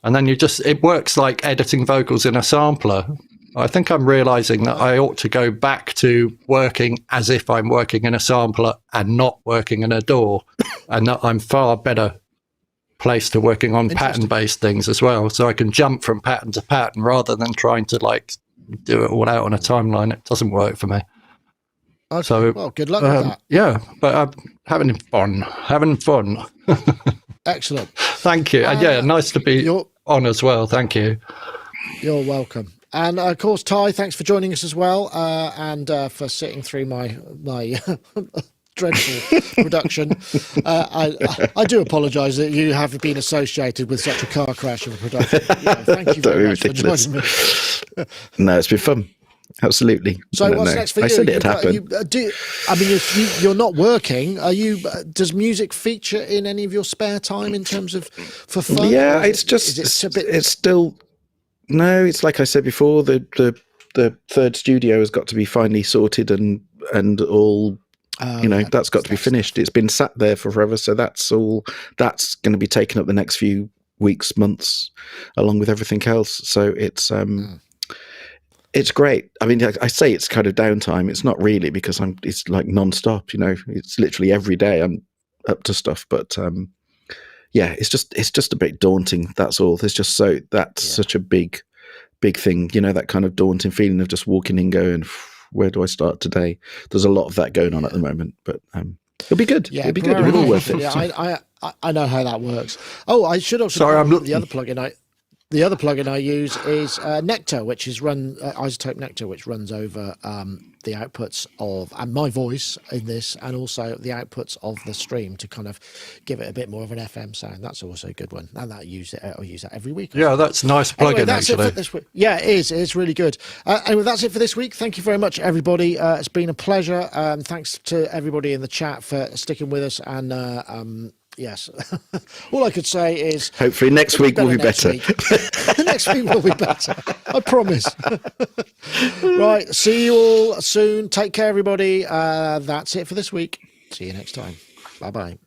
and then it works like editing vocals in a sampler. I think I'm realizing that I ought to go back to working as if I'm working in a sampler and not working in a DAW, and that I'm far better placed to working on pattern-based things as well. So I can jump from pattern to pattern rather than trying to do it all out on a timeline. It doesn't work for me. Okay. So, well, good luck with that. Yeah, but I'm having fun. Excellent. Thank you. And yeah, nice to be on as well. Thank you. You're welcome. And of course, Ty, thanks for joining us as well, and for sitting through my dreadful production. I do apologise that you have been associated with such a car crash of a production. Thank you very much for joining me. No, it's been fun. Absolutely. So what's next for you? I said it'd happen. You're not working. Does music feature in any of your spare time in terms of for fun? Yeah, it's still. No, it's like I said before. The third studio has got to be finally sorted and all. That's got to be finished. It's been sat there for forever, so that's going to be taken up the next few weeks, months, along with everything else. So it's great. I mean, I say it's kind of downtime. It's not really, because it's like non-stop. It's literally every day I'm up to stuff. But it's just a bit daunting. That's all. Such a big thing. That kind of daunting feeling of just walking in, going, where do I start today? There's a lot of that going on at the moment, but it'll be good. Yeah, it'll be good. It'll be all worth it. Yeah, I know how that works. Oh, I should also. Sorry, the other plugin The other plugin I use is Nectar, which is iZotope Nectar, which runs over the outputs of my voice in this, and also the outputs of the stream to kind of give it a bit more of an FM sound. That's also a good one. And I use that every week. Yeah, that's a nice plugin, anyway, that's actually. It for this week. Yeah, it is. It's really good. Anyway, that's it for this week. Thank you very much, everybody. It's been a pleasure. Thanks to everybody in the chat for sticking with us. And yes, all I could say is hopefully next week will be better. Next week will be better. I promise. Right. See you all soon. Take care, everybody. That's it for this week. See you next time. Bye-bye.